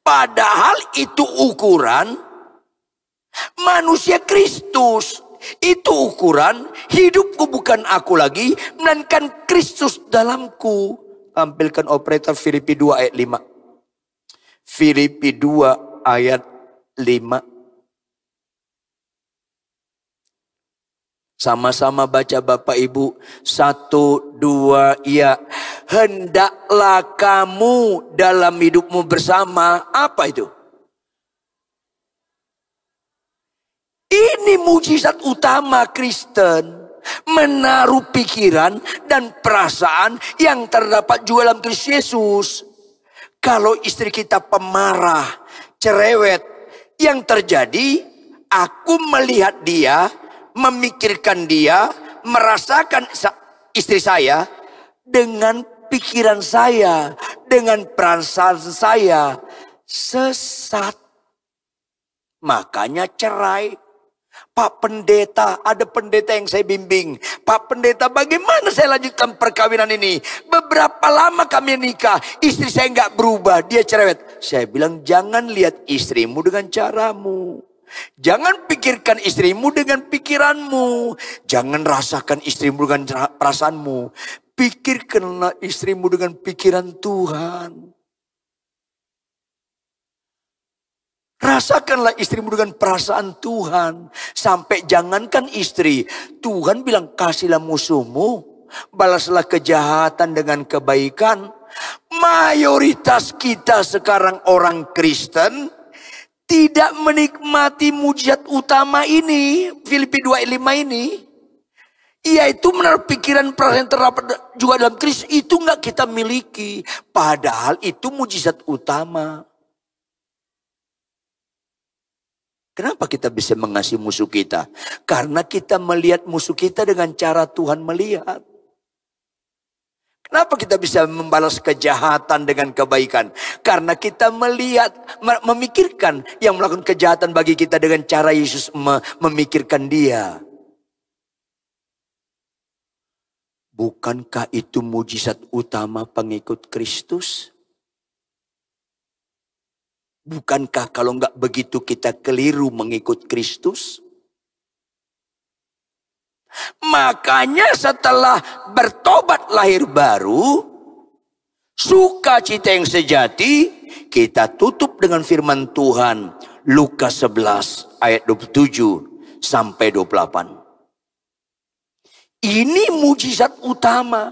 Padahal itu ukuran manusia Kristus. Itu ukuran hidupku bukan aku lagi, melainkan Kristus dalamku. Tampilkan operator Filipi 2 ayat 5. Filipi 2 ayat 5. Sama-sama baca Bapak Ibu. 1, 2, ya. Hendaklah kamu dalam hidupmu bersama. Apa itu? Ini mujizat utama Kristen. Menaruh pikiran dan perasaan yang terdapat juga dalam Kristus Yesus. Kalau istri kita pemarah, cerewet, yang terjadi, aku melihat dia, memikirkan dia, merasakan istri saya dengan pikiran saya, dengan perasaan saya, sesat. Makanya cerai. Pak Pendeta, ada pendeta yang saya bimbing. Pak Pendeta, bagaimana saya lanjutkan perkawinan ini? Beberapa lama kami nikah, istri saya nggak berubah, dia cerewet. Saya bilang, jangan lihat istrimu dengan caramu. Jangan pikirkan istrimu dengan pikiranmu. Jangan rasakan istrimu dengan perasaanmu. Pikirkanlah istrimu dengan pikiran Tuhan. Rasakanlah istrimu dengan perasaan Tuhan. Sampai jangankan istri. Tuhan bilang kasihlah musuhmu. Balaslah kejahatan dengan kebaikan. Mayoritas kita sekarang orang Kristen tidak menikmati mujizat utama ini. Filipi 2 ayat 5 ini. Yaitu menaruh pikiran perasaan yang terdapat juga dalam Kristus. Itu gak kita miliki. Padahal itu mujizat utama. Kenapa kita bisa mengasihi musuh kita? Karena kita melihat musuh kita dengan cara Tuhan melihat. Kenapa kita bisa membalas kejahatan dengan kebaikan? Karena kita melihat, memikirkan yang melakukan kejahatan bagi kita dengan cara Yesus memikirkan dia. Bukankah itu mujizat utama pengikut Kristus? Bukankah kalau enggak begitu kita keliru mengikut Kristus? Makanya setelah bertobat lahir baru, sukacita yang sejati, kita tutup dengan firman Tuhan. Lukas 11 ayat 27 sampai 28. Ini mujizat utama.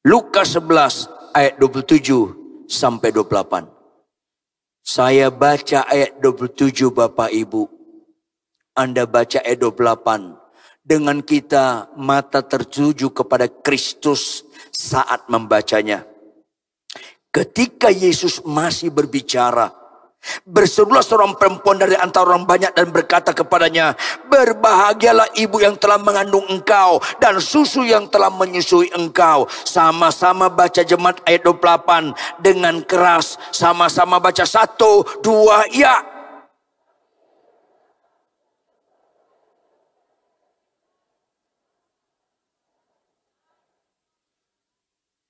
Lukas 11 ayat 27 sampai 28. Saya baca ayat 27 Bapak Ibu. Anda baca ayat 28. Dengan kita mata tertuju kepada Kristus saat membacanya. Ketika Yesus masih berbicara, berserulah seorang perempuan dari antara orang banyak dan berkata kepadanya, berbahagialah ibu yang telah mengandung engkau dan susu yang telah menyusui engkau. Sama-sama baca jemaat ayat 28 dengan keras. Sama-sama baca 1, 2, ya.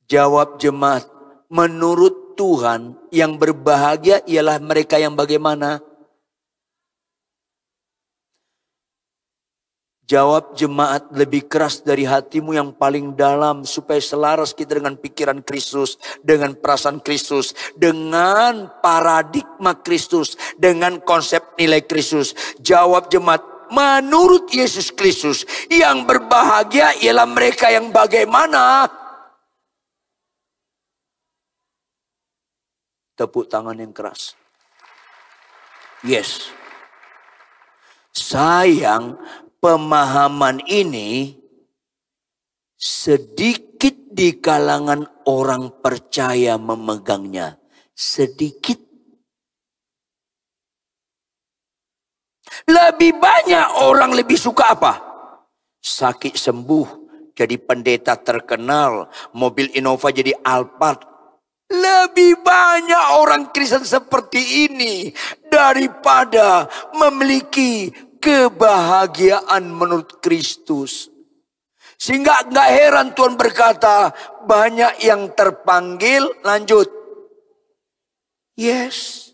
Jawab jemaat, menurut Tuhan yang berbahagia ialah mereka yang bagaimana? Jawab jemaat lebih keras dari hatimu yang paling dalam supaya selaras kita dengan pikiran Kristus, dengan perasaan Kristus, dengan paradigma Kristus, dengan konsep nilai Kristus. Jawab jemaat, menurut Yesus Kristus yang berbahagia ialah mereka yang bagaimana? Tepuk tangan yang keras. Yes. Sayang, pemahaman ini sedikit di kalangan orang percaya memegangnya. Sedikit. Lebih banyak orang lebih suka apa? Sakit sembuh, jadi pendeta terkenal, mobil Innova jadi Alphard. Lebih banyak orang Kristen seperti ini daripada memiliki kebahagiaan menurut Kristus. Sehingga gak heran Tuhan berkata, banyak yang terpanggil, lanjut. Yes.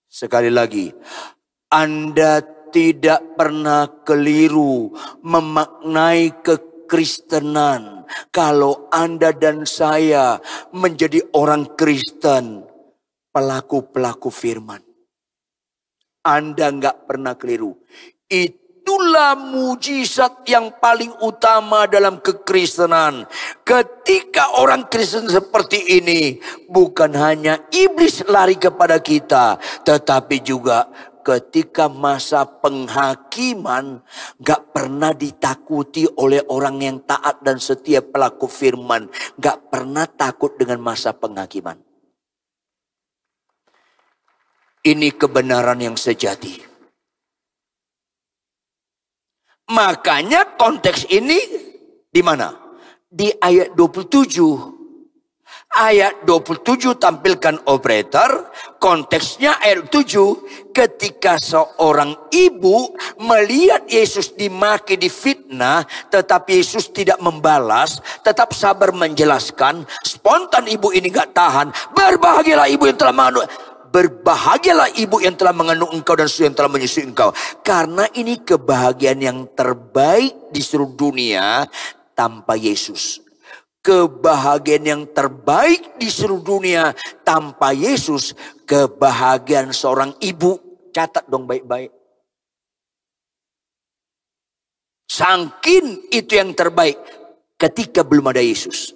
Sekali lagi, Anda tidak pernah keliru memaknai kekristenan. Kalau Anda dan saya menjadi orang Kristen, pelaku-pelaku firman. Anda nggak pernah keliru. Itulah mujizat yang paling utama dalam kekristenan. Ketika orang Kristen seperti ini, bukan hanya iblis lari kepada kita, tetapi juga ketika masa penghakiman gak pernah ditakuti oleh orang yang taat dan setia pelaku firman. Gak pernah takut dengan masa penghakiman. Ini kebenaran yang sejati. Makanya konteks ini di mana? Di ayat 27. Ayat 27 tampilkan operator, konteksnya ayat 7, ketika seorang ibu melihat Yesus dimaki, difitnah, tetapi Yesus tidak membalas, tetap sabar menjelaskan, spontan ibu ini gak tahan, berbahagialah ibu yang telah mengandung, berbahagialah ibu yang telah mengandung engkau dan susu yang telah menyusui engkau. Karena ini kebahagiaan yang terbaik di seluruh dunia tanpa Yesus. Kebahagiaan yang terbaik di seluruh dunia tanpa Yesus. Kebahagiaan seorang ibu. Catat dong baik-baik. Sangkin itu yang terbaik ketika belum ada Yesus.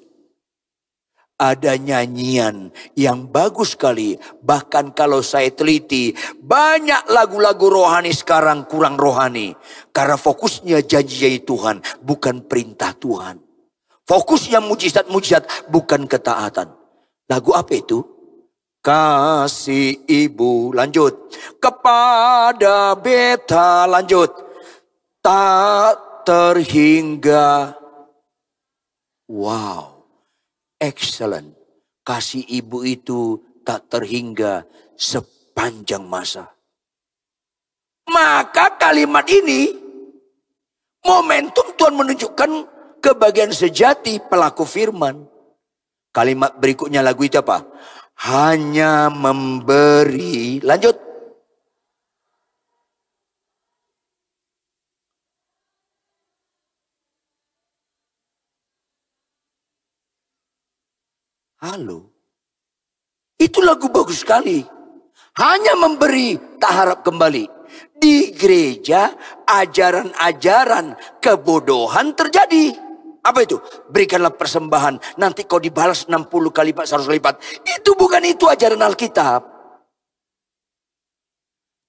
Ada nyanyian yang bagus sekali. Bahkan kalau saya teliti, banyak lagu-lagu rohani sekarang kurang rohani. Karena fokusnya janji Tuhan, bukan perintah Tuhan. Fokusnya mujizat-mujizat, bukan ketaatan. Lagu apa itu? Kasih ibu, lanjut. Kepada beta, lanjut. Tak terhingga. Wow, excellent. Kasih ibu itu tak terhingga sepanjang masa. Maka kalimat ini momentum Tuhan menunjukkan kebahagiaan sejati pelaku firman. Kalimat berikutnya lagu itu apa? Hanya memberi. Lanjut. Halo. Itu lagu bagus sekali. Hanya memberi, tak harap kembali. Di gereja, ajaran-ajaran kebodohan terjadi. Apa itu? Berikanlah persembahan, nanti kau dibalas 60 kali lipat, 100 kali lipat. Itu bukan itu ajaran Alkitab.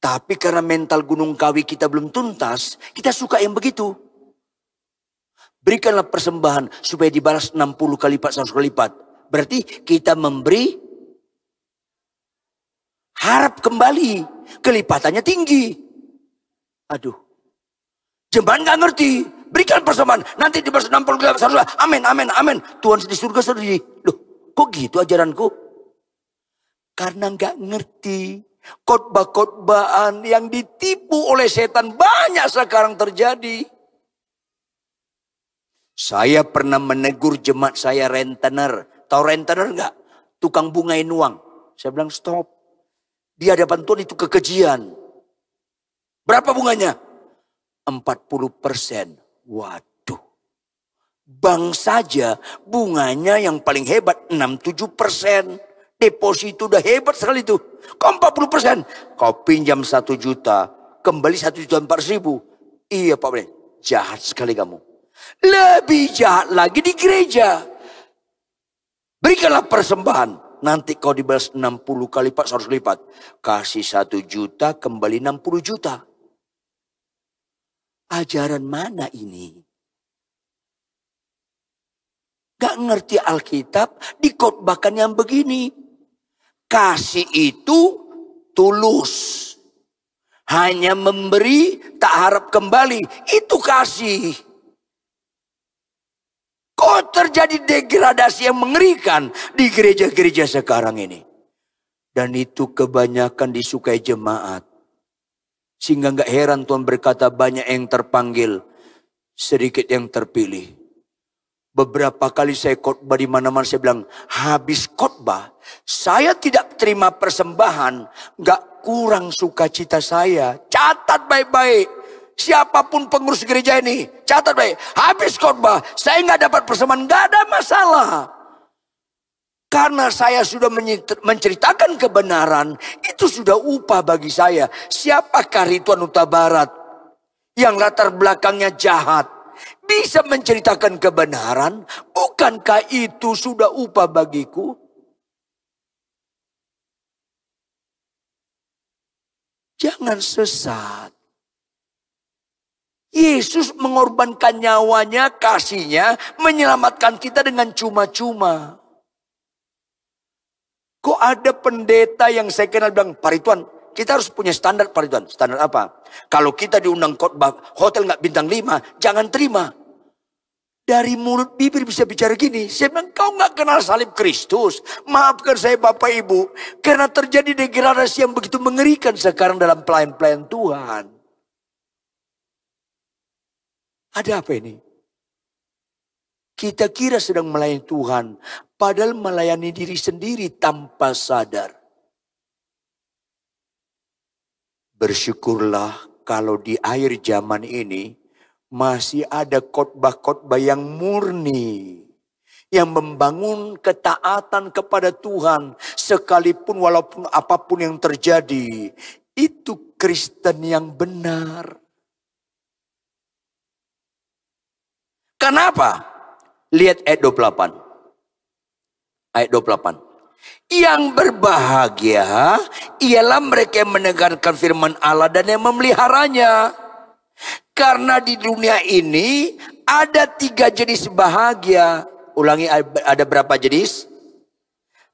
Tapi karena mental gunung kawi kita belum tuntas, kita suka yang begitu. Berikanlah persembahan supaya dibalas 60 kali lipat, 100 kali lipat. Berarti kita memberi, harap kembali, kelipatannya tinggi. Aduh, jemaat nggak ngerti. Berikan persembahan, nanti dibalas 60 kali lipat, 100 kali. Amin, amin, amin. Tuhan di surga sedih. Loh, kok gitu ajaranku? Karena nggak ngerti. Khotbah-khotbahan yang ditipu oleh setan banyak sekarang terjadi. Saya pernah menegur jemaat saya rentenir. Tahu rentenir enggak? Tukang bungain uang. Saya bilang stop. Di hadapan Tuhan itu kekejian. Berapa bunganya? 40%. Waduh. Bank saja bunganya yang paling hebat 6-7%. Deposito udah hebat sekali itu. Kau 40%. Kau pinjam 1 juta. Kembali 1.400.000. Iya Pak Bren. Jahat sekali kamu. Lebih jahat lagi di gereja. Berikanlah persembahan. Nanti kau dibalas 60 kali lipat, 100 kali lipat. Kasih 1 juta, kembali 60 juta. Ajaran mana ini? Gak ngerti Alkitab, dikhotbahkan yang begini. Kasih itu tulus. Hanya memberi, tak harap kembali. Itu kasih. Kok terjadi degradasi yang mengerikan di gereja-gereja sekarang ini. Dan itu kebanyakan disukai jemaat. Sehingga gak heran Tuhan berkata banyak yang terpanggil, sedikit yang terpilih. Beberapa kali saya khotbah di mana-mana saya bilang, habis khotbah, saya tidak terima persembahan, gak kurang sukacita saya. Catat baik-baik. Siapapun pengurus gereja ini, catat baik. Habis khotbah, saya nggak dapat persembahan, nggak ada masalah. Karena saya sudah menceritakan kebenaran, itu sudah upah bagi saya. Siapakah Rituan Huta Barat yang latar belakangnya jahat bisa menceritakan kebenaran? Bukankah itu sudah upah bagiku? Jangan sesat. Yesus mengorbankan nyawanya, kasihnya, menyelamatkan kita dengan cuma-cuma. Kok ada pendeta yang saya kenal bilang, Pak Rituan, kita harus punya standar Pak Rituan. Standar apa? Kalau kita diundang khotbah hotel nggak bintang 5, jangan terima. Dari mulut bibir bisa bicara gini. Saya bilang, kau nggak kenal salib Kristus. Maafkan saya Bapak Ibu. Karena terjadi degradasi yang begitu mengerikan sekarang dalam pelayan-pelayan Tuhan. Ada apa ini? Kita kira sedang melayani Tuhan, padahal melayani diri sendiri tanpa sadar. Bersyukurlah kalau di akhir zaman ini masih ada khotbah-khotbah yang murni, yang membangun ketaatan kepada Tuhan, sekalipun walaupun apapun yang terjadi. Itu Kristen yang benar. Kenapa? Lihat ayat 28. Ayat 28. Yang berbahagia ialah mereka yang mendengarkan firman Allah dan yang memeliharanya. Karena di dunia ini ada 3 jenis bahagia. Ulangi, ada berapa jenis?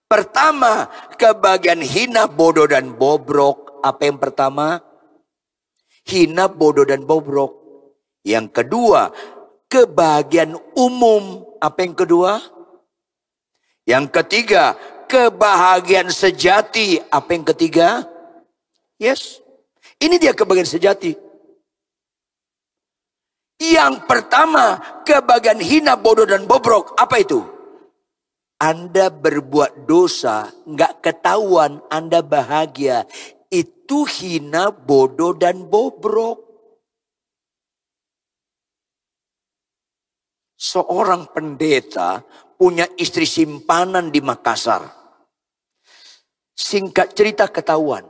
Pertama, kebahagiaan hina, bodoh, dan bobrok. Apa yang pertama? Hina, bodoh, dan bobrok. Yang kedua, kebahagiaan umum. Apa yang kedua? Yang ketiga, kebahagiaan sejati. Apa yang ketiga? Yes. Ini dia kebahagiaan sejati. Yang pertama, kebahagiaan hina, bodoh, dan bobrok. Apa itu? Anda berbuat dosa, nggak ketahuan, Anda bahagia. Itu hina, bodoh, dan bobrok. Seorang pendeta punya istri simpanan di Makassar. Singkat cerita ketahuan.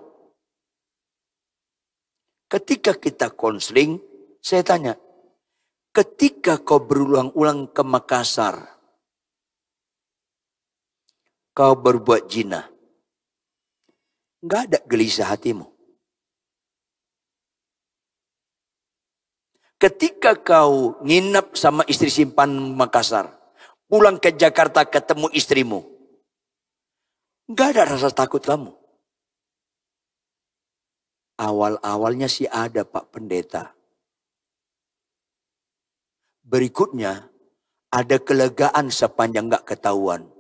Ketika kita konseling, saya tanya, ketika kau berulang-ulang ke Makassar, kau berbuat zina, nggak ada gelisah hatimu. Ketika kau nginap sama istri simpanan Makassar, pulang ke Jakarta ketemu istrimu, nggak ada rasa takut kamu. Awal-awalnya sih ada, Pak Pendeta. Berikutnya ada kelegaan sepanjang nggak ketahuan.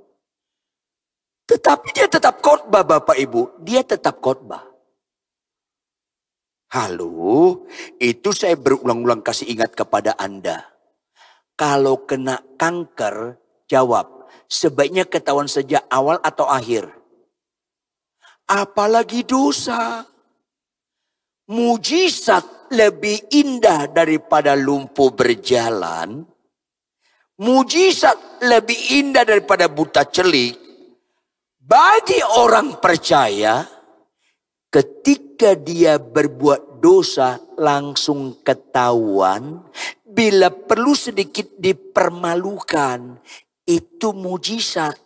Tetapi dia tetap khotbah, Bapak Ibu. Dia tetap khotbah. Halo, itu saya berulang-ulang kasih ingat kepada Anda. Kalau kena kanker, jawab, sebaiknya ketahuan sejak awal atau akhir. Apalagi dosa. Mujizat lebih indah daripada lumpuh berjalan. Mujizat lebih indah daripada buta celik. Bagi orang percaya, ketika dia berbuat dosa langsung ketahuan, bila perlu sedikit dipermalukan, itu mujizat.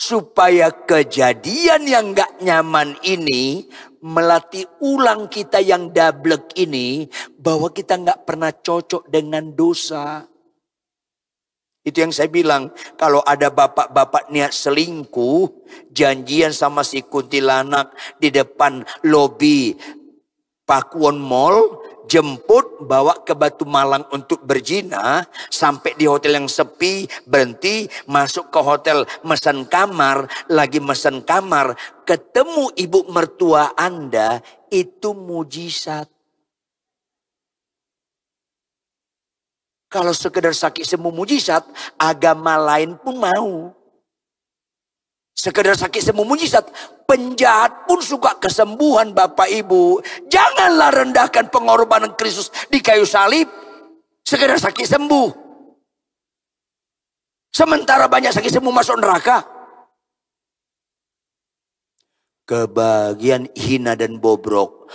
Supaya kejadian yang gak nyaman ini melatih ulang kita yang dablek ini, bahwa kita gak pernah cocok dengan dosa. Itu yang saya bilang, kalau ada bapak-bapak niat selingkuh, janjian sama si kuntilanak di depan lobi Pakuwon Mall, jemput, bawa ke Batu Malang untuk berzina, sampai di hotel yang sepi, berhenti, masuk ke hotel, mesen kamar, lagi mesen kamar, ketemu ibu mertua Anda, itu mujizat. Kalau sekedar sakit sembuh mujizat, agama lain pun mau. Sekedar sakit sembuh mujizat, penjahat pun suka kesembuhan, Bapak Ibu. Janganlah rendahkan pengorbanan Kristus di kayu salib. Sekedar sakit sembuh. Sementara banyak sakit sembuh masuk neraka. Kebahagiaan hina dan bobrok.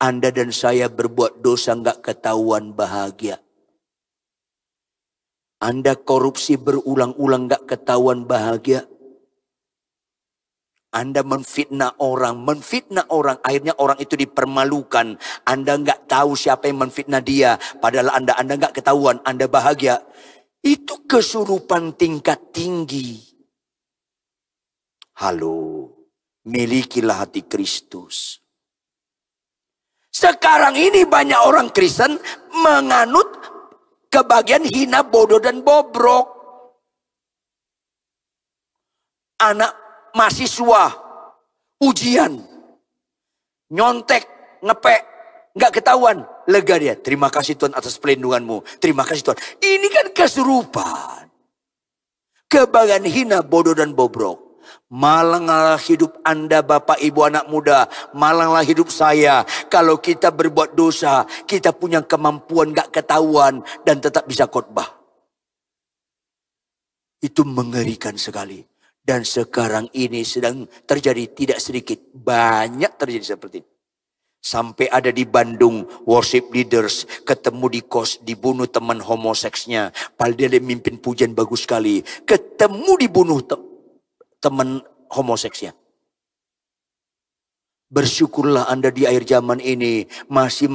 Anda dan saya berbuat dosa nggak ketahuan bahagia. Anda korupsi berulang-ulang gak ketahuan bahagia. Anda menfitnah orang, akhirnya orang itu dipermalukan. Anda gak tahu siapa yang menfitnah dia, padahal Anda gak ketahuan, Anda bahagia. Itu kesurupan tingkat tinggi. Halo, milikilah hati Kristus. Sekarang ini banyak orang Kristen menganut kebahagiaan hina, bodoh, dan bobrok. Anak mahasiswa, ujian, nyontek, ngepek, nggak ketahuan, lega dia. Terima kasih Tuhan atas pelindunganmu. Terima kasih Tuhan. Ini kan kesurupan. Kebahagiaan hina, bodoh, dan bobrok. Malanglah hidup Anda, Bapak Ibu anak muda. Malanglah hidup saya. Kalau kita berbuat dosa, kita punya kemampuan gak ketahuan dan tetap bisa khotbah. Itu mengerikan sekali. Dan sekarang ini sedang terjadi tidak sedikit. Banyak terjadi seperti itu. Sampai ada di Bandung worship leaders ketemu di kos, dibunuh teman homoseksnya. Padahal dia mimpin pujian bagus sekali. Ketemu dibunuh teman homoseksnya. Bersyukurlah Anda di akhir zaman ini masih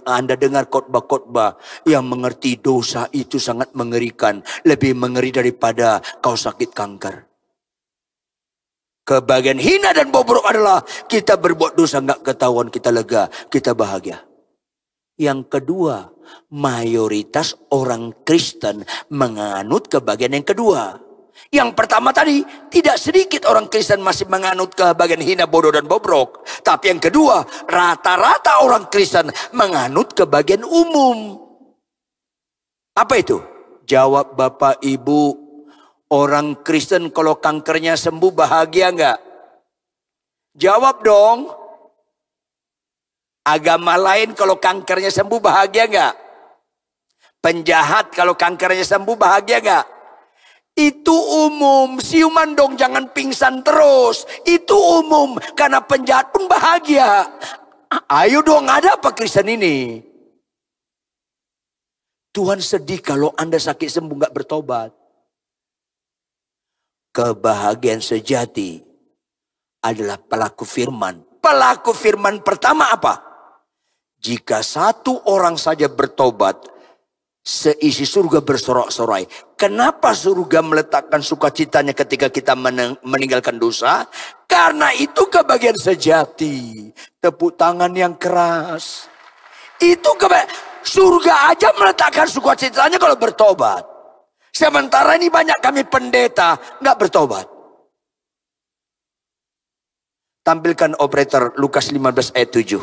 Anda dengar khotbah-khotbah yang mengerti dosa itu sangat mengerikan. Lebih mengeri daripada kau sakit kanker. Kebahagiaan hina dan bobrok adalah kita berbuat dosa nggak ketahuan, kita lega, kita bahagia. Yang kedua, mayoritas orang Kristen menganut kebahagiaan yang kedua. Yang pertama tadi, tidak sedikit orang Kristen masih menganut kebagian hina, bodoh, dan bobrok. Tapi yang kedua, rata-rata orang Kristen menganut kebagian umum. Apa itu? Jawab Bapak Ibu, orang Kristen kalau kankernya sembuh bahagia enggak? Jawab dong. Agama lain kalau kankernya sembuh bahagia enggak? Penjahat kalau kankernya sembuh bahagia enggak? Itu umum, siuman dong, jangan pingsan terus. Itu umum, karena penjahat pun bahagia. Ayo dong, ada apa Kristen ini? Tuhan sedih kalau Anda sakit sembuh gak bertobat. Kebahagiaan sejati adalah pelaku firman. Pelaku firman pertama apa? Jika satu orang saja bertobat, seisi surga bersorak-sorai. Kenapa surga meletakkan sukacitanya ketika kita meninggalkan dosa? Karena itu kebahagiaan sejati. Tepuk tangan yang keras. Itu surga aja meletakkan sukacitanya kalau bertobat. Sementara ini banyak kami pendeta nggak bertobat. Tampilkan operator Lukas 15 ayat 7.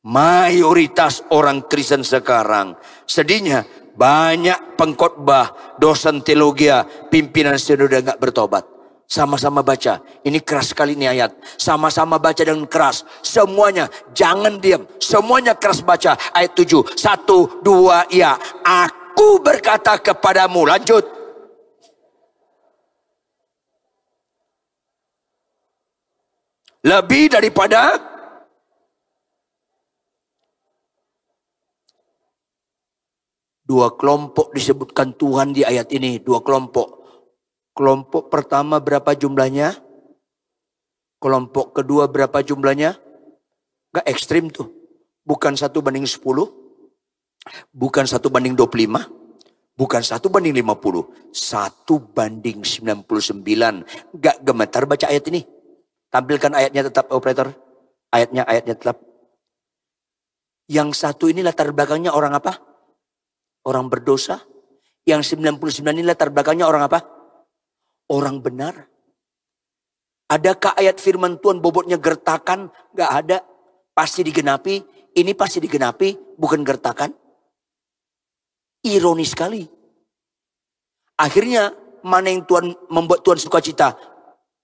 Mayoritas orang Kristen sekarang, sedihnya banyak pengkhotbah, dosen teologi, pimpinan sinode nggak bertobat. Sama-sama baca, ini keras sekali nih ayat. Sama-sama baca dengan keras, semuanya jangan diam, semuanya keras baca. Ayat 7, 1, 2, ya. Aku berkata kepadamu, lanjut. Lebih daripada dua kelompok disebutkan Tuhan di ayat ini. Dua kelompok. Kelompok pertama berapa jumlahnya? Kelompok kedua berapa jumlahnya? Gak ekstrim tuh. Bukan 1:10. Bukan 1:25. Bukan 1:50. 1:99. Gak gemetar baca ayat ini. Tampilkan ayatnya tetap operator. Ayatnya tetap. Yang satu ini latar belakangnya orang apa? Orang berdosa. Yang 99 ini latar belakangnya orang apa? Orang benar. Adakah ayat firman Tuhan bobotnya gertakan? Gak ada. Pasti digenapi. Ini pasti digenapi, bukan gertakan. Ironis sekali. Akhirnya mana yang Tuhan membuat Tuhan sukacita?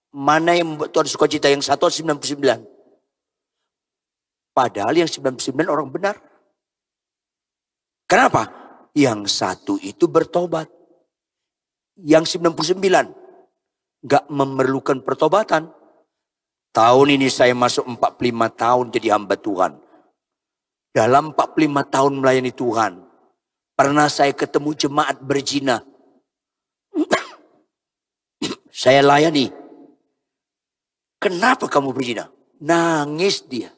Mana yang membuat Tuhan sukacita? Yang satu 99. Padahal yang 99 orang benar. Kenapa? Yang satu itu bertobat. Yang 99 gak memerlukan pertobatan. Tahun ini saya masuk 45 tahun jadi hamba Tuhan. Dalam 45 tahun melayani Tuhan, pernah saya ketemu jemaat berzina. Saya layani. Kenapa kamu berzina? Nangis dia.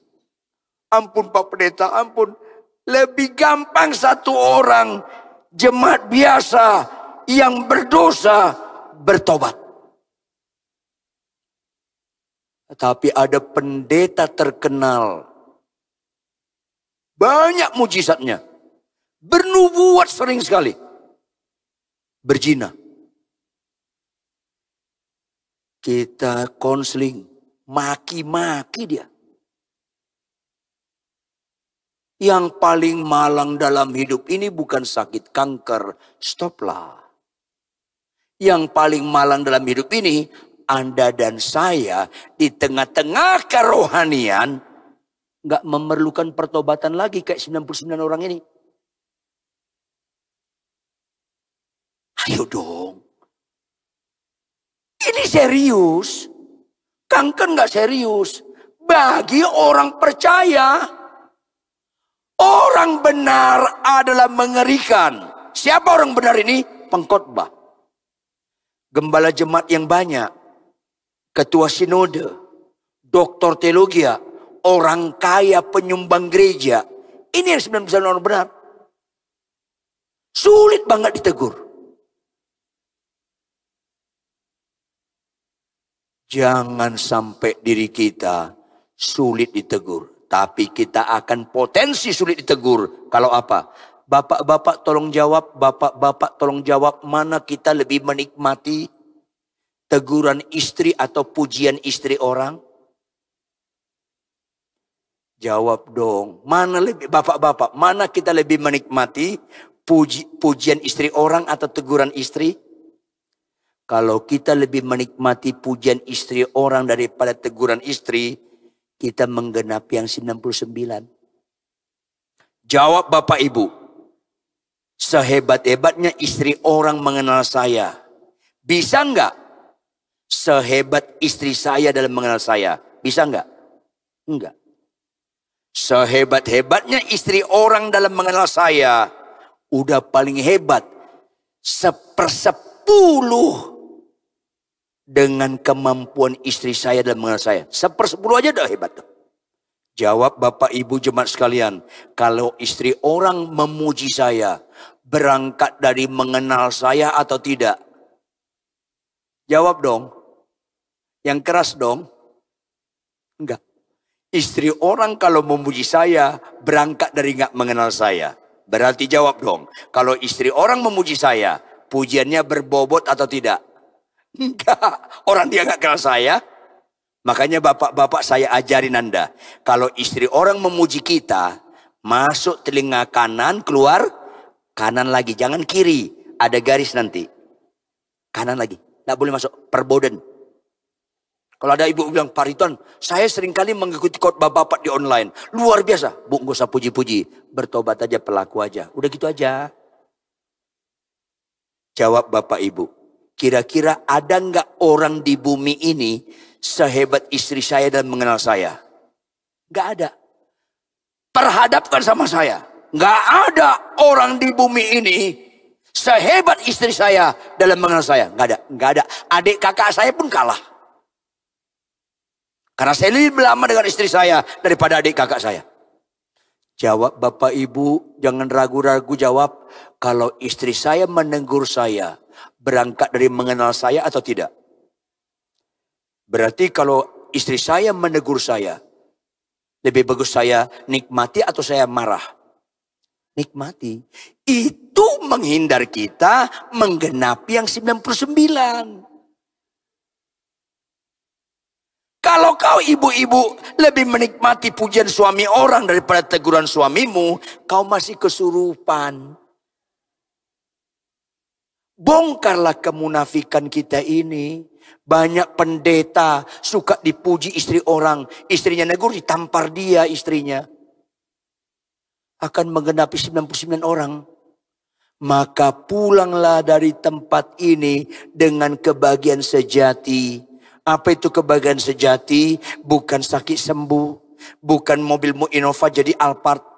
Ampun Pak Pendeta, ampun. Lebih gampang satu orang jemaat biasa yang berdosa bertobat. Tapi ada pendeta terkenal. Banyak mujizatnya. Bernubuat sering sekali. Berzina. Kita konseling. Maki-maki dia. Yang paling malang dalam hidup ini bukan sakit kanker. Stoplah. Yang paling malang dalam hidup ini, Anda dan saya di tengah-tengah kerohanian gak memerlukan pertobatan lagi kayak 99 orang ini. Ayo dong. Ini serius. Kanker gak serius. Bagi orang percaya, orang benar adalah mengerikan. Siapa orang benar ini? Pengkhotbah. Gembala jemaat yang banyak. Ketua sinode. Doktor teologi. Orang kaya penyumbang gereja. Ini yang 99 orang benar. Sulit banget ditegur. Jangan sampai diri kita sulit ditegur. Tapi kita akan potensi sulit ditegur. Kalau apa? Bapak-bapak tolong jawab, bapak-bapak tolong jawab, mana kita lebih menikmati teguran istri atau pujian istri orang? Jawab dong, mana lebih bapak-bapak, mana kita lebih menikmati pujian istri orang atau teguran istri? Kalau kita lebih menikmati pujian istri orang daripada teguran istri, kita menggenapi yang 99. Jawab Bapak Ibu. Sehebat-hebatnya istri orang mengenal saya, bisa enggak sehebat istri saya dalam mengenal saya? Bisa enggak? Enggak. Sehebat-hebatnya istri orang dalam mengenal saya, udah paling hebat 1/10 dengan kemampuan istri saya dalam mengenal saya. 1/10 aja udah hebat. Jawab Bapak Ibu jemaat sekalian, kalau istri orang memuji saya, berangkat dari mengenal saya atau tidak? Jawab dong. Yang keras dong. Enggak. Istri orang kalau memuji saya, berangkat dari enggak mengenal saya. Berarti jawab dong. Kalau istri orang memuji saya, pujiannya berbobot atau tidak? Enggak. Orang dia enggak kenal saya. Makanya bapak-bapak saya ajarin Anda. Kalau istri orang memuji kita, masuk telinga kanan, keluar kanan lagi. Jangan kiri. Ada garis nanti. Kanan lagi. Nggak boleh masuk. Perboden. Kalau ada ibu bilang, Pak Ridwan, saya seringkali mengikuti khotbah bapak di online. Luar biasa. Bu, nggak usah puji-puji. Bertobat aja, pelaku aja. Udah gitu aja. Jawab Bapak Ibu. Kira-kira ada nggak orang di bumi ini sehebat istri saya dan mengenal saya? Nggak ada. Perhadapkan sama saya. Nggak ada orang di bumi ini sehebat istri saya dalam mengenal saya. Nggak ada. Nggak ada. Adik kakak saya pun kalah. Karena saya lebih lama dengan istri saya daripada adik kakak saya. Jawab Bapak Ibu, jangan ragu-ragu jawab. Kalau istri saya menegur saya, berangkat dari mengenal saya atau tidak? Berarti kalau istri saya menegur saya, lebih bagus saya nikmati atau saya marah? Nikmati. Itu menghindar kita menggenapi yang 99. Kalau kau ibu-ibu lebih menikmati pujian suami orang daripada teguran suamimu, kau masih kesurupan. Bongkarlah kemunafikan kita ini. Banyak pendeta suka dipuji istri orang. Istrinya negur, ditampar dia istrinya. Akan menggenapi 99 orang. Maka pulanglah dari tempat ini dengan kebahagiaan sejati. Apa itu kebahagiaan sejati? Bukan sakit sembuh. Bukan mobilmu Innova jadi Alphard.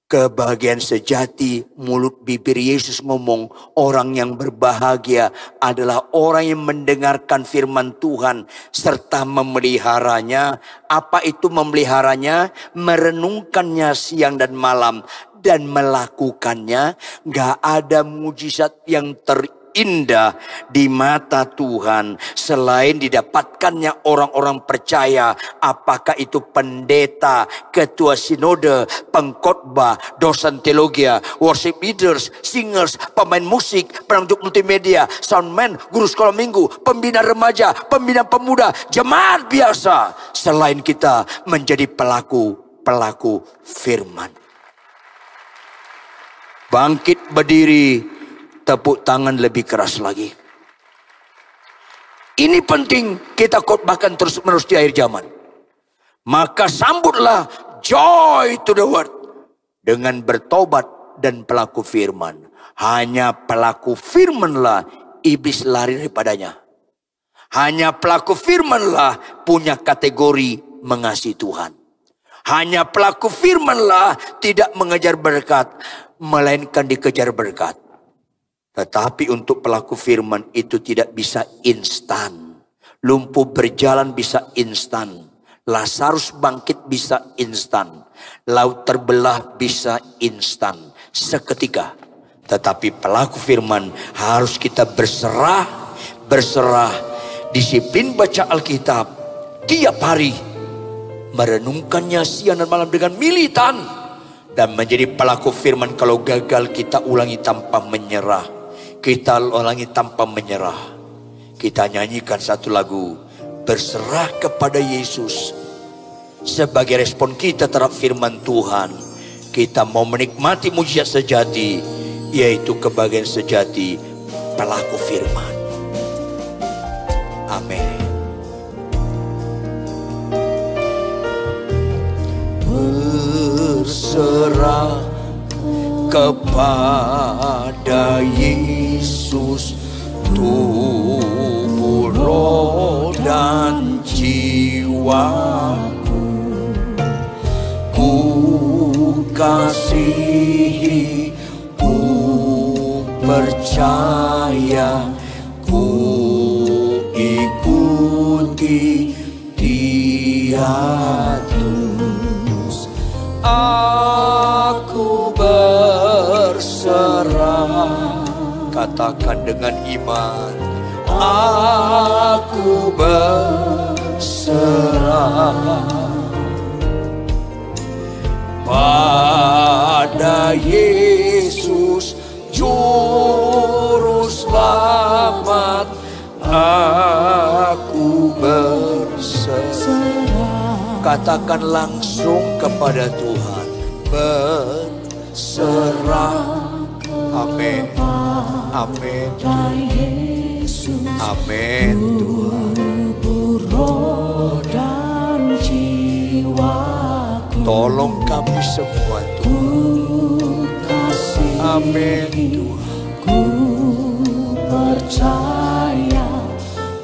Kebahagiaan sejati, mulut bibir Yesus ngomong, orang yang berbahagia adalah orang yang mendengarkan firman Tuhan serta memeliharanya. Apa itu memeliharanya? Merenungkannya siang dan malam dan melakukannya. Gak ada mujizat yang terindah di mata Tuhan selain didapatkannya orang-orang percaya, apakah itu pendeta, ketua sinode, pengkhotbah, dosen teologi, worship leaders, singers, pemain musik, penunjuk multimedia, soundman, guru sekolah minggu, pembina remaja, pembina pemuda, jemaat biasa, selain kita menjadi pelaku firman. Bangkit berdiri, tepuk tangan lebih keras lagi. Ini penting kita khotbahkan terus-menerus di akhir zaman. Maka sambutlah joy to the word dengan bertobat dan pelaku firman. Hanya pelaku firmanlah iblis lari daripadanya. Hanya pelaku firmanlah punya kategori mengasihi Tuhan. Hanya pelaku firmanlah tidak mengejar berkat, melainkan dikejar berkat. Tetapi untuk pelaku firman itu tidak bisa instan. Lumpuh berjalan bisa instan. Lazarus bangkit bisa instan. Laut terbelah bisa instan. Seketika. Tetapi pelaku firman harus kita berserah. Disiplin baca Alkitab. Tiap hari. Merenungkannya siang dan malam dengan militan. dan menjadi pelaku firman. Kalau gagal, kita ulangi tanpa menyerah. Kita ulangi tanpa menyerah. Kita nyanyikan satu lagu, berserah kepada Yesus. Sebagai respon kita terhadap firman Tuhan, kita mau menikmati mujizat sejati, yaitu kebahagiaan sejati pelaku firman. Amin. Berserah kepada Yesus, tubuh, roh dan jiwaku. Ku kasihi, ku percaya, ku ikuti Dia terus. Aku berserah, katakan dengan iman. Aku berserah pada Yesus Juru Selamat. Aku berserah. Katakan langsung kepada Tuhan, berserah. Amin. Amin. Amin. Tolong kami semua Tuhan. Amin Tuhan. Ku percaya,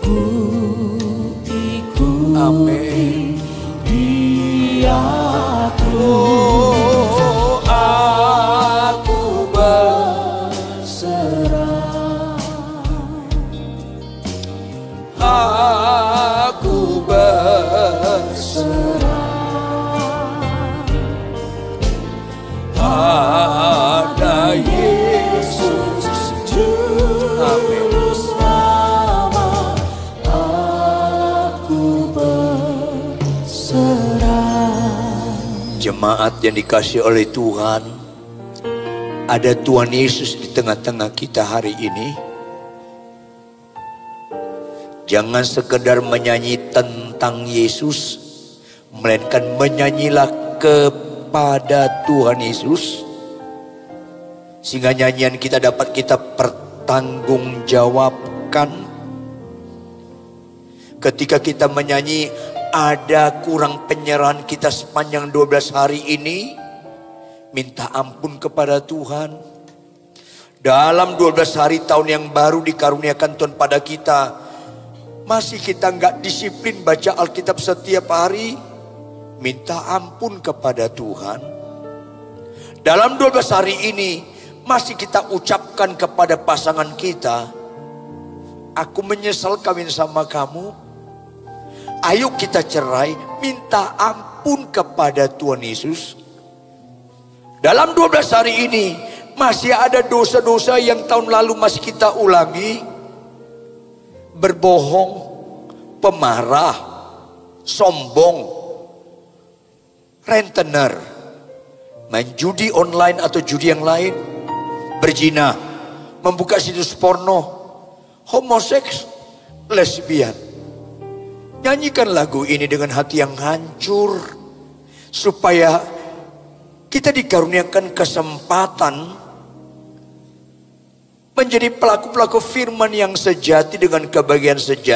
ku ikuti. Amin. Dia Oh, aku berserah. Aku berserah pada Yesus Juru Selamat. Aku berserah. Jemaat yang dikasihi oleh Tuhan, ada Tuhan Yesus di tengah-tengah kita hari ini. Jangan sekedar menyanyi tentang Yesus, melainkan menyanyilah kepada Tuhan Yesus, sehingga nyanyian kita dapat kita pertanggungjawabkan. Ketika kita menyanyi, ada kurang penyerahan kita sepanjang 12 hari ini, minta ampun kepada Tuhan. Dalam 12 hari tahun yang baru dikaruniakan Tuhan pada kita, masih kita nggak disiplin baca Alkitab setiap hari, minta ampun kepada Tuhan. Dalam 12 hari ini masih kita ucapkan kepada pasangan kita, aku menyesal kawin sama kamu. Ayo kita cerai, minta ampun kepada Tuhan Yesus. Dalam 12 hari ini masih ada dosa-dosa yang tahun lalu masih kita ulangi. Berbohong, pemarah, sombong, rentenir, main judi online atau judi yang lain, berzina, membuka situs porno, homoseks, lesbian. Nyanyikan lagu ini dengan hati yang hancur, supaya kita dikaruniakan kesempatan menjadi pelaku-pelaku firman yang sejati dengan kebahagiaan sejati.